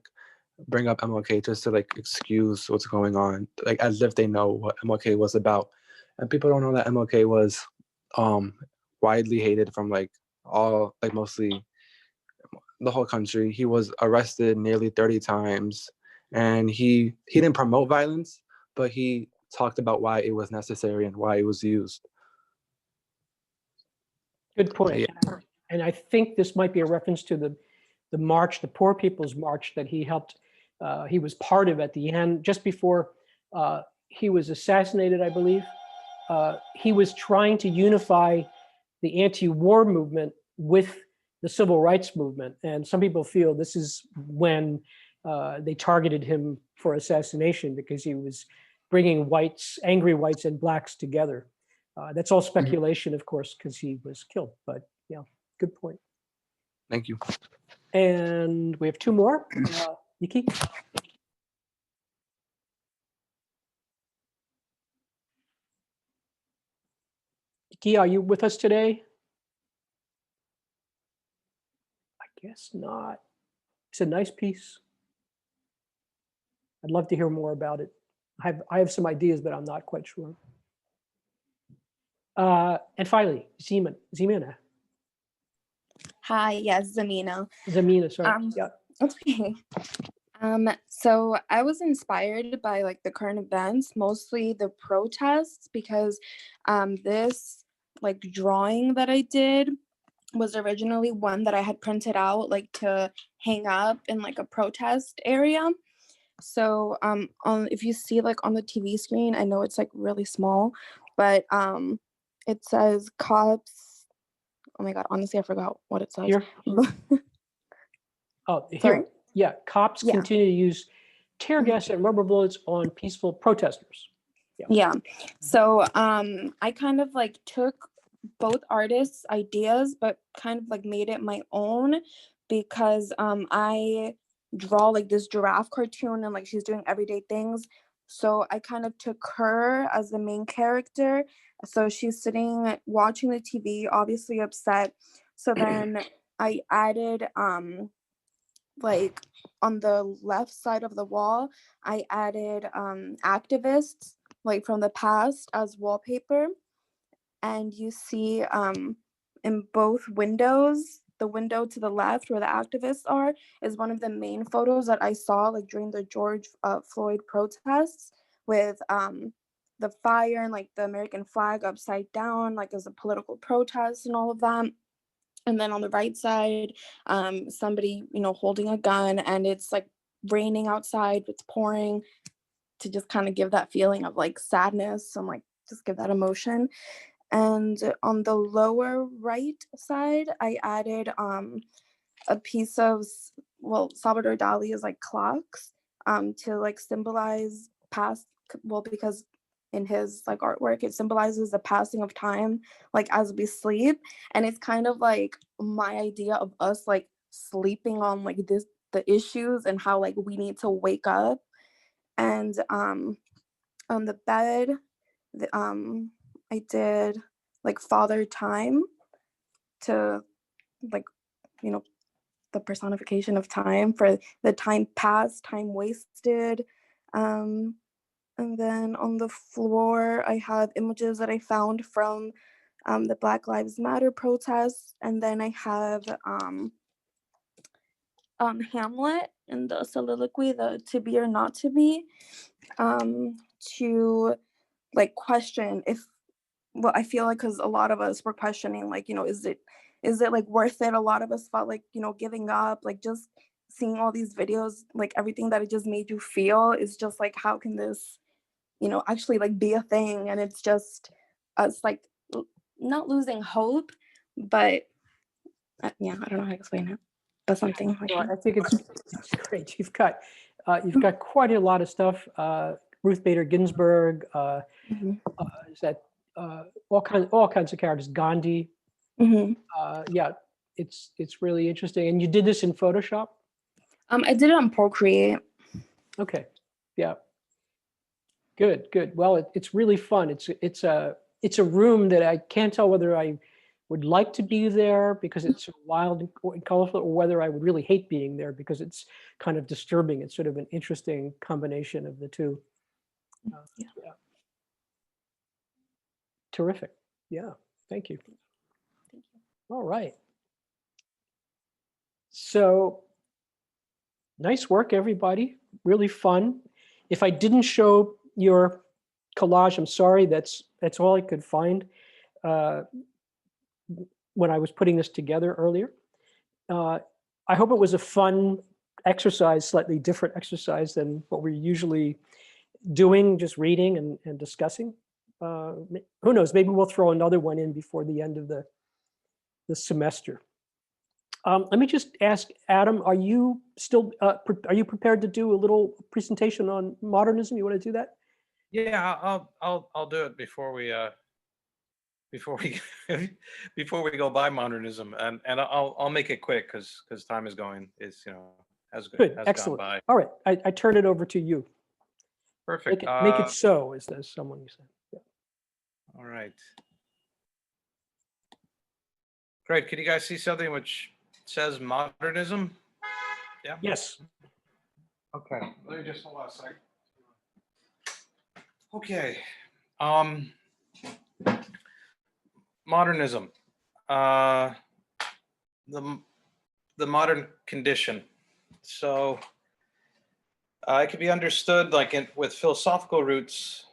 S3: bring up MLK just to excuse what's going on, as if they know what MLK was about, and people don't know that MLK was widely hated from mostly the whole country. He was arrested nearly 30 times, and he didn't promote violence, but he talked about why it was necessary and why it was used.
S1: Good point.
S3: Yeah.
S1: And I think this might be a reference to the march, the Poor People's March that he helped. He was part of at the end, just before he was assassinated, I believe. He was trying to unify the anti-war movement with the civil rights movement. And some people feel this is when they targeted him for assassination because he was bringing angry whites and blacks together. That's all speculation, of course, because he was killed. But yeah, good point.
S3: Thank you.
S1: And we have two more. Nikki? Nikki, are you with us today? I guess not. It's a nice piece. I'd love to hear more about it. I have some ideas, but I'm not quite sure. And finally, Zimina.
S6: Hi, yes, Zamina.
S1: Zamina, sorry. Yeah.
S6: Okay. So I was inspired by like the current events, mostly the protests, because this like drawing that I did was originally one that I had printed out like to hang up in like a protest area. So if you see like on the TV screen, I know it's like really small, but it says cops. Oh my God, honestly, I forgot what it says.
S1: Here? Oh, here.
S6: Sorry?
S1: Yeah, cops
S6: Yeah.
S1: continue to use tear gas and rubber bullets on peaceful protesters.
S6: Yeah. So I kind of like took both artists' ideas, but kind of like made it my own, because I draw like this giraffe cartoon and like she's doing everyday things. So I kind of took her as the main character. So she's sitting watching the TV, obviously upset. So then I added like on the left side of the wall, I added activists like from the past as wallpaper. And you see in both windows, the window to the left where the activists are is one of the main photos that I saw like during the George Floyd protests, with the fire and like the American flag upside down, like as a political protest and all of that. And then on the right side, somebody, holding a gun, and it's like raining outside, it's pouring, to just kind of give that feeling of like sadness and like just give that emotion. And on the lower right side, I added a piece of, Salvador Dali is like clocks to like symbolize past, because in his like artwork, it symbolizes the passing of time, like as we sleep. And it's kind of like my idea of us like sleeping on like the issues, and how like we need to wake up. And on the bed, I did like Father Time, to like, the personification of time, for the time past, time wasted. And then on the floor, I have images that I found from the Black Lives Matter protests. And then I have Hamlet in the soliloquy, the to be or not to be, to like question if, I feel like, because a lot of us were questioning, like, is it like worth it? A lot of us felt like, giving up, like just seeing all these videos, like everything that it just made you feel is just like, how can this, actually like be a thing? And it's just us like not losing hope, but yeah, I don't know how to explain it, but something like
S1: No,
S6: that.
S1: I think it's great. You've got quite a lot of stuff. Ruth Bader Ginsburg. Is that all kinds of characters? Gandhi. Yeah, it's really interesting. And you did this in Photoshop?
S6: I did it on Procreate.
S1: Okay. Yeah. Good. Well, it's really fun. It's a room that I can't tell whether I would like to be there because it's so wild and colorful, or whether I would really hate being there because it's kind of disturbing. It's sort of an interesting combination of the two. Yeah. Terrific. Yeah. Thank you. All right. So nice work, everybody. Really fun. If I didn't show your collage, I'm sorry. That's all I could find when I was putting this together earlier. I hope it was a fun exercise, slightly different exercise than what we're usually doing, just reading and discussing. Who knows? Maybe we'll throw another one in before the end of the semester. Let me just ask Adam, are you still are you prepared to do a little presentation on modernism? You want to do that?
S22: Yeah, I'll do it before we before we go by modernism, and I'll make it quick because time is going. It's has
S1: Good,
S22: has
S1: excellent.
S22: gone by.
S1: All right, I turn it over to you.
S22: Perfect.
S1: Make it so, as someone you said. Yeah.
S22: All right. Great. Can you guys see something which says modernism? Yeah.
S1: Yes.
S22: Okay. Let me just hold on a second. Okay. Modernism. The modern condition. So it could be understood like with philosophical roots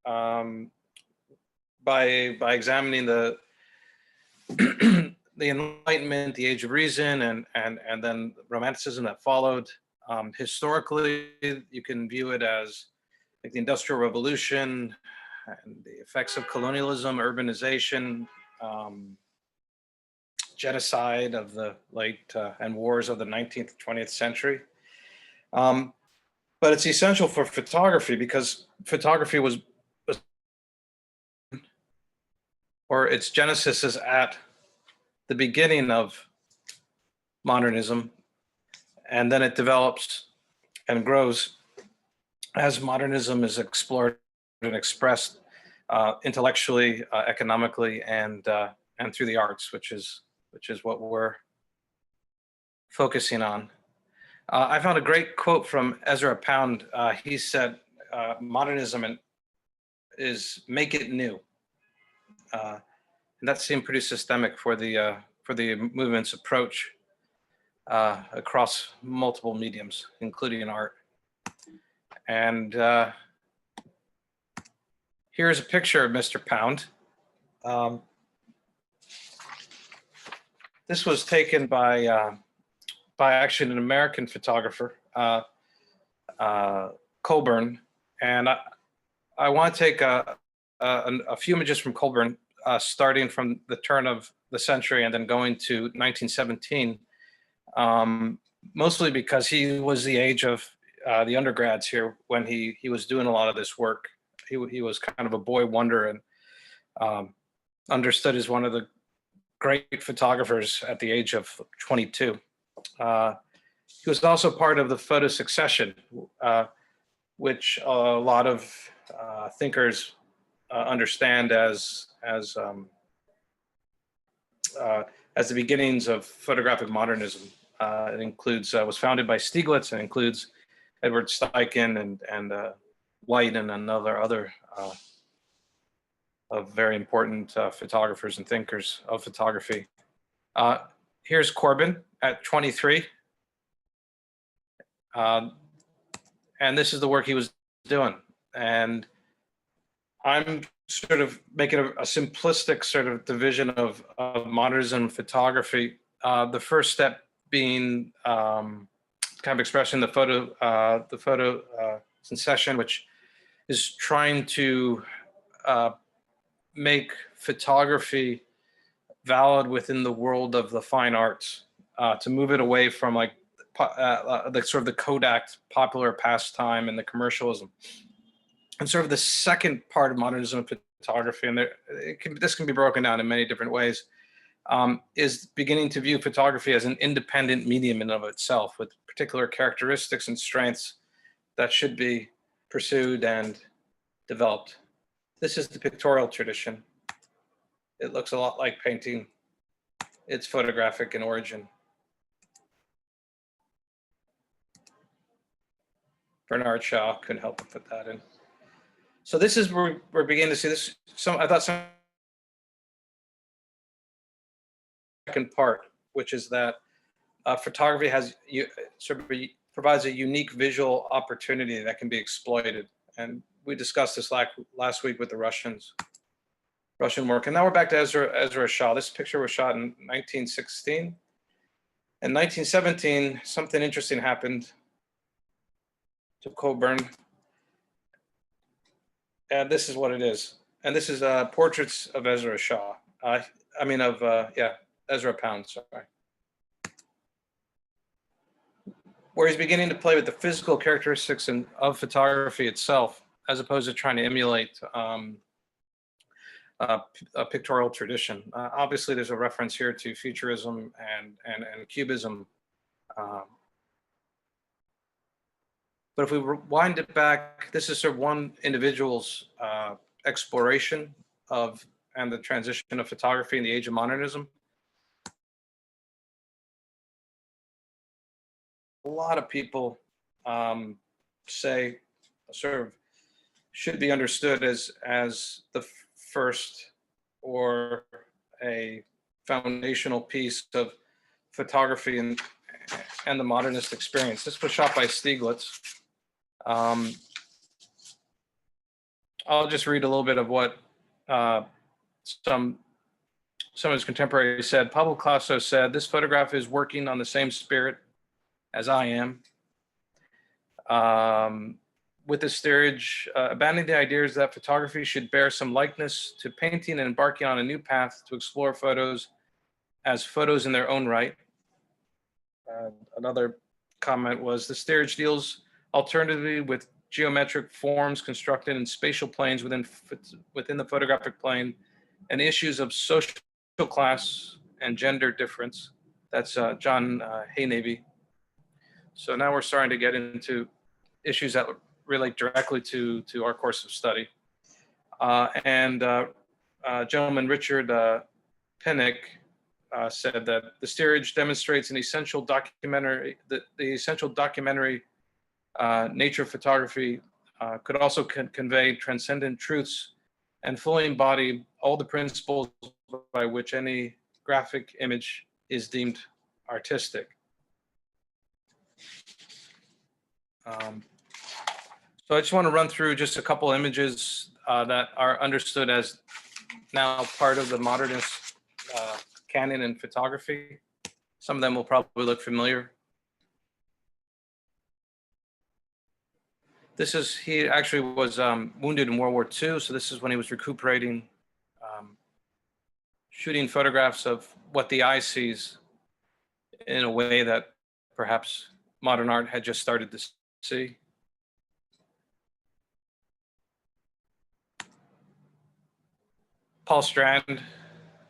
S22: by examining the the Enlightenment, the Age of Reason, and then Romanticism that followed. Historically, you can view it as like the Industrial Revolution and the effects of colonialism, urbanization, genocide of the late and wars of the 19th, 20th century. But it's essential for photography because photography or its genesis is at the beginning of modernism, and then it develops and grows as modernism is explored and expressed intellectually, economically, and through the arts, which is what we're focusing on. I found a great quote from Ezra Pound. He said, "Modernism is make it new," and that seemed pretty systemic for the movement's approach across multiple mediums, including art. And here's a picture of Mr. Pound. This was taken by actually an American photographer, Colburn, and I want to take a few images from Colburn, starting from the turn of the century and then going to 1917, mostly because he was the age of the undergrads here when he was doing a lot of this work. He was kind of a boy wonder and understood as one of the great photographers at the age of 22. He was also part of the photo succession, which a lot of thinkers understand as the beginnings of photographic modernism. It includes was founded by Stieglitz and includes Edward Steichen and White and other of very important photographers and thinkers of photography. Here's Corbin at 23. And this is the work he was doing. And I'm sort of making a simplistic sort of division of modernism photography. The first step being kind of expressing the photo succession, which is trying to make photography valid within the world of the fine arts, to move it away from like the sort of the Kodak popular pastime and the commercialism. And sort of the second part of modernism photography, and this can be broken down in many different ways, is beginning to view photography as an independent medium in and of itself with particular characteristics and strengths that should be pursued and developed. This is the pictorial tradition. It looks a lot like painting. It's photographic in origin. Bernard Shaw couldn't help but put that in. So this is where we're beginning to see this. I thought some second part, which is that photography provides a unique visual opportunity that can be exploited. And we discussed this last week with the Russian work. And now we're back to Ezra Shaw. This picture was shot in 1916. In 1917, something interesting happened to Coburn. And this is what it is. And this is portraits of Ezra Shaw. Ezra Pound, sorry. Where he's beginning to play with the physical characteristics of photography itself, as opposed to trying to emulate a pictorial tradition. Obviously, there's a reference here to Futurism and Cubism. But if we rewind it back, this is sort of one individual's exploration of and the transition of photography in the age of modernism. lot of people say sort of should be understood as the first or a foundational piece of photography and the modernist experience. This was shot by Stieglitz. I'll just read a little bit of what some of his contemporaries said. Pablo Picasso said, "This photograph is working on the same spirit as I am. With this steerage, abandoning the ideas that photography should bear some likeness to painting and embarking on a new path to explore photos as photos in their own right." Another comment was, "The steerage deals alternatively with geometric forms constructed in spatial planes within the photographic plane and issues of social class and gender difference." That's John Haynavy. So now we're starting to get into issues that relate directly to our course of study. Gentleman Richard Pinnock said that the steerage demonstrates an essential documentary, the essential documentary nature of photography could also convey transcendent truths and fully embody all the principles by which any graphic image is deemed artistic. So I just want to run through just a couple images that are understood as now part of the modernist canon in photography. Some of them will probably look familiar. He actually was wounded in World War II, so this is when he was recuperating, shooting photographs of what the eye sees in a way that perhaps modern art had just started to see. Paul Strand,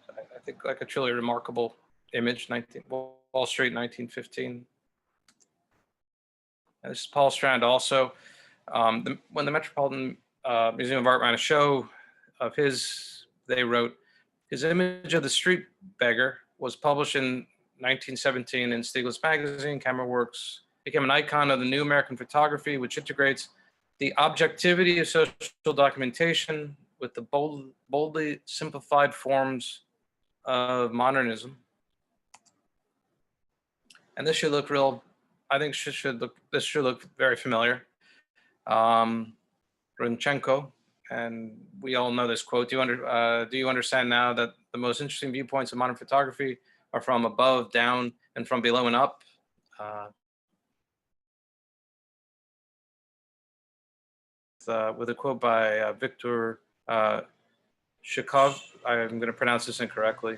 S22: I think like a truly remarkable image, Wall Street, 1915. And this is Paul Strand also. When the Metropolitan Museum of Art ran a show of his, they wrote, "His image of the street beggar was published in 1917 in Stieglitz magazine. Camera Works became an icon of the new American photography, which integrates the objectivity of social documentation with the boldly simplified forms of modernism." And this should look real, I think this should look very familiar. Runchenko, and we all know this quote, do you understand now that the most interesting viewpoints of modern photography are from above, down, and from below and up? With a quote by Victor Shikov, I'm going to pronounce this incorrectly,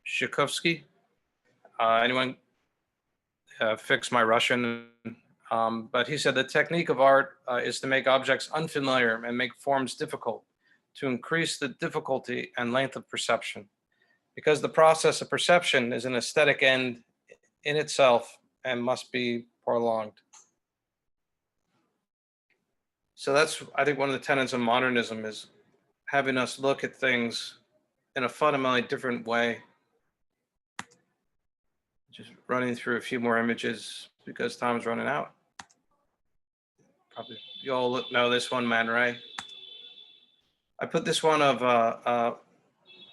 S22: Shikovsky. Anyone fix my Russian? But he said the technique of art is to make objects unfamiliar and make forms difficult, to increase the difficulty and length of perception, because the process of perception is an aesthetic end in itself and must be prolonged. So that's, I think, one of the tenets of modernism is having us look at things in a fundamentally different way. Just running through a few more images because time's running out. Probably you all know this one, Man Ray. I put this one of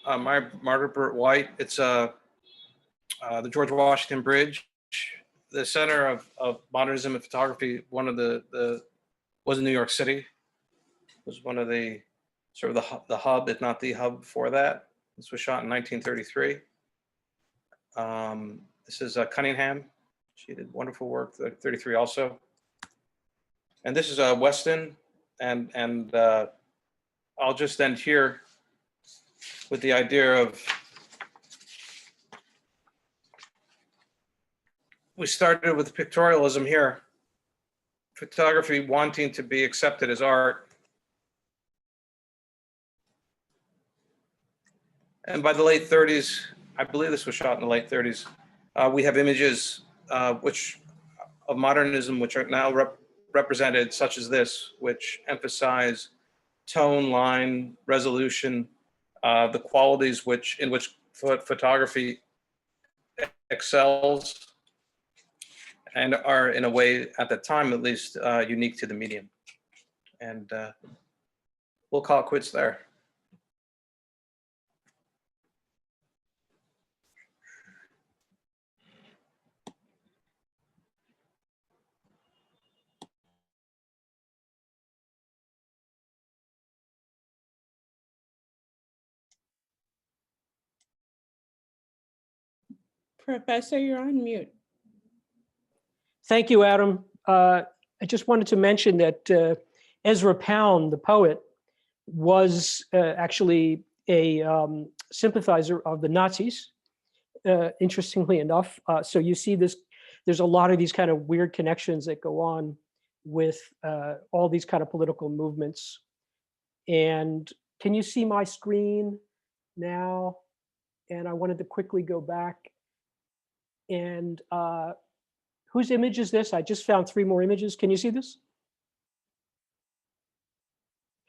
S22: Margaret White. It's the George Washington Bridge, the center of modernism and photography. One of was in New York City. It was one of the sort of the hub, if not the hub, for that. This was shot in 1933. This is Cunningham. She did wonderful work. 33 also. And this is Weston, and I'll just end here with the idea of, we started with pictorialism here, photography wanting to be accepted as art. And by the late 30s, I believe this was shot in the late 30s, we have images of modernism which are now represented, such as this, which emphasize tone, line, resolution, the qualities in which photography excels. and are in a way, at the time at least, unique to the medium. And we'll call it quits there.
S7: Professor, you're on mute.
S1: Thank you, Adam. I just wanted to mention that Ezra Pound, the poet, was actually a sympathizer of the Nazis, interestingly enough. So you see this, there's a lot of these kind of weird connections that go on with all these kind of political movements. And can you see my screen now? And I wanted to quickly go back. And whose image is this? I just found 3 more images. Can you see this?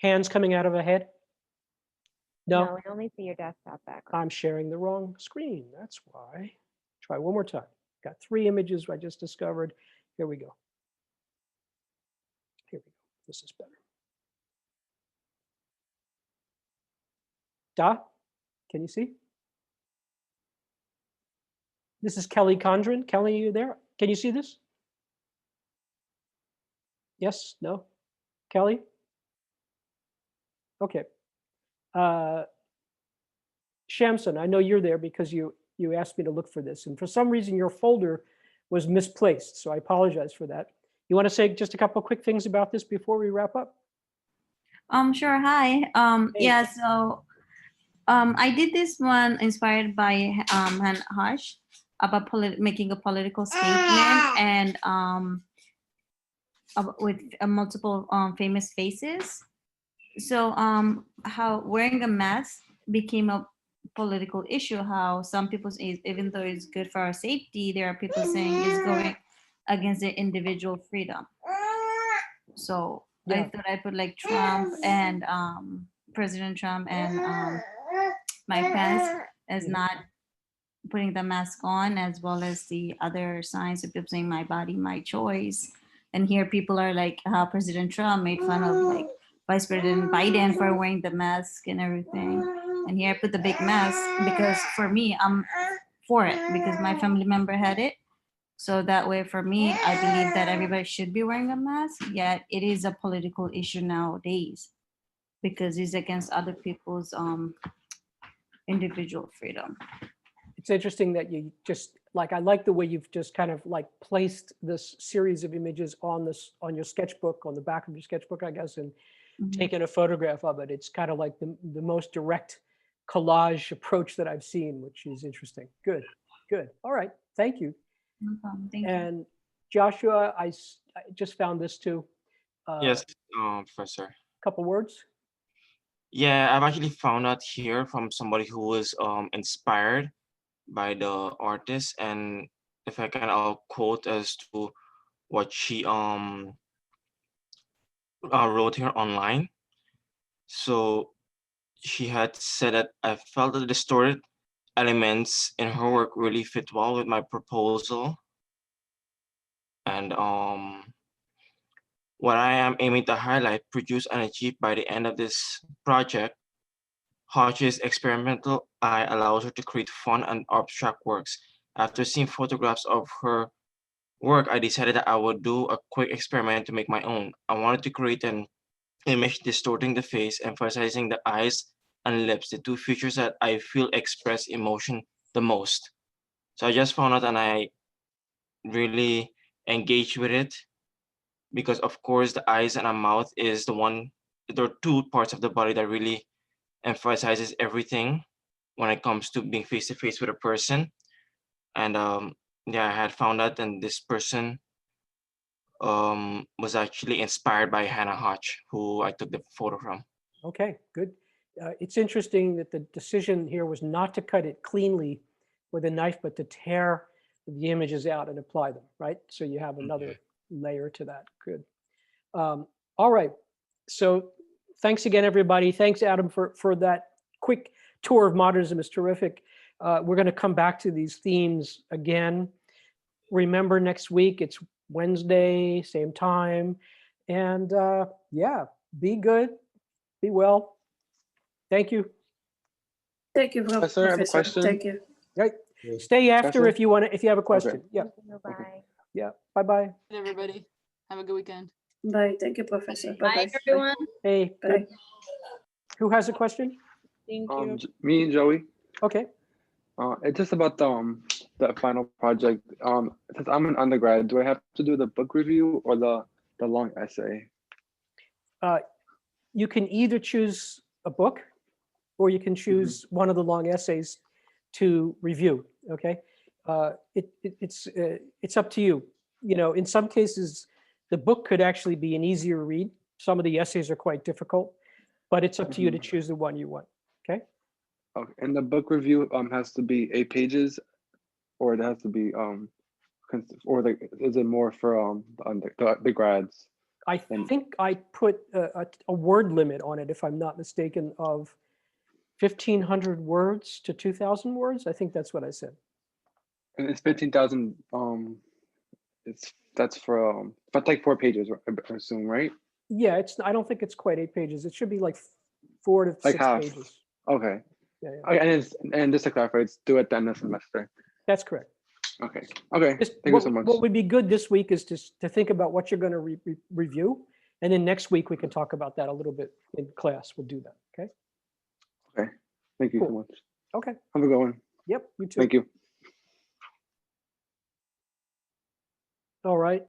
S1: Hands coming out of a head? No?
S8: No, we only see your desktop background.
S1: I'm sharing the wrong screen. That's why. Try one more time. Got 3 images I just discovered. Here we go. Here we go. This is better. Dot, can you see? This is Kelly Condren. Kelly, are you there? Can you see this? Yes? No? Kelly? Okay. Shamson, I know you're there because you asked me to look for this. And for some reason, your folder was misplaced. So I apologize for that. You want to say just a couple of quick things about this before we wrap up?
S23: Sure. Hi. Yeah, so I did this one inspired by Hannah Hush about making a political statement and with multiple famous faces. So how wearing a mask became a political issue, how some people, even though it's good for our safety, there are people saying it's going against the individual freedom. So I thought I put like Trump and President Trump and Mike Pence as not putting the mask on, as well as the other signs of people saying my body, my choice. And here people are like how President Trump made fun of like Vice President Biden for wearing the mask and everything. And here I put the big mask because for me, I'm for it because my family member had it. So that way for me, I believe that everybody should be wearing a mask, yet it is a political issue nowadays because it's against other people's individual freedom.
S1: It's interesting that you just like, I like the way you've just kind of like placed this series of images on this, on your sketchbook, on the back of your sketchbook, I guess, and taken a photograph of it. It's kind of like the most direct collage approach that I've seen, which is interesting. Good, good. All right, thank you.
S23: No problem. Thank you.
S1: And Joshua, I just found this too.
S24: Yes, Professor.
S1: Couple words.
S24: Yeah, I've actually found out here from somebody who was inspired by the artist, and if I can, I'll quote as to what she wrote here online. So she had said that I felt that the distorted elements in her work really fit well with my proposal, and what I am aiming to highlight, produce, and achieve by the end of this project. Hodge's experimental eye allows her to create fun and abstract works. After seeing photographs of her work, I decided that I would do a quick experiment to make my own. I wanted to create an image distorting the face, emphasizing the eyes and lips, the 2 features that I feel express emotion the most. So I just found out and I really engaged with it because of course the eyes and a mouth is there are 2 parts of the body that really emphasizes everything when it comes to being face to face with a person. And yeah, I had found out, and this person was actually inspired by Hannah Hodge, who I took the photo from.
S1: Okay, good. It's interesting that the decision here was not to cut it cleanly with a knife, but to tear the images out and apply them, right? So you have another layer to that. Good. All right. So thanks again, everybody. Thanks, Adam, for that quick tour of modernism. Is terrific. We're going to come back to these themes again. remember next week, it's Wednesday, same time. And yeah, be good, be well. Thank you.
S2: Thank you,
S3: Professor, I have a
S2: Professor.
S3: question.
S2: Thank you.
S1: Right. Stay after
S3: Professor?
S1: if you want to, if you have a
S3: Okay.
S1: question. Yeah.
S12: Bye.
S1: Yeah. Bye-bye.
S13: Everybody, have a good weekend.
S2: Bye. Thank you, Professor.
S5: Bye,
S2: Bye-bye.
S5: everyone.
S1: Hey,
S2: Bye.
S1: good. Who has a question?
S7: Thank you.
S3: Me and Joey.
S1: Okay.
S3: It's just about the final project. Since I'm an undergrad, do I have to do the book review or the long essay?
S1: You can either choose a book or you can choose one of the long essays to review. Okay. It's up to you. You know, in some cases, the book could actually be an easier read. Some of the essays are quite difficult, but it's up to you to choose the one you want. Okay.
S3: Okay. And the book review has to be 8 pages, or it has to be or is it more for the grads?
S1: I think I put a word limit on it, if I'm not mistaken, of 1,500 words to 2,000 words. I think that's what I said.
S3: And it's 15,000. That's for but like 4 pages, I assume, right?
S1: Yeah, I don't think it's quite 8 pages. It should be like 4 to
S3: Like
S1: 6
S3: half.
S1: pages.
S3: Okay.
S1: Yeah, yeah.
S3: Okay, and just to clarify, it's due at the end of the semester.
S1: That's correct.
S3: Okay. Okay.
S1: Just
S3: Thank you so much.
S1: What would be good this week is to think about what you're going to review. And then next week we can talk about that a little bit in class. We'll do that. Okay.
S3: Okay. Thank you so
S1: Cool.
S3: much.
S1: Okay.
S3: Have a good one.
S1: Yep. You too.
S3: Thank you.
S1: All right.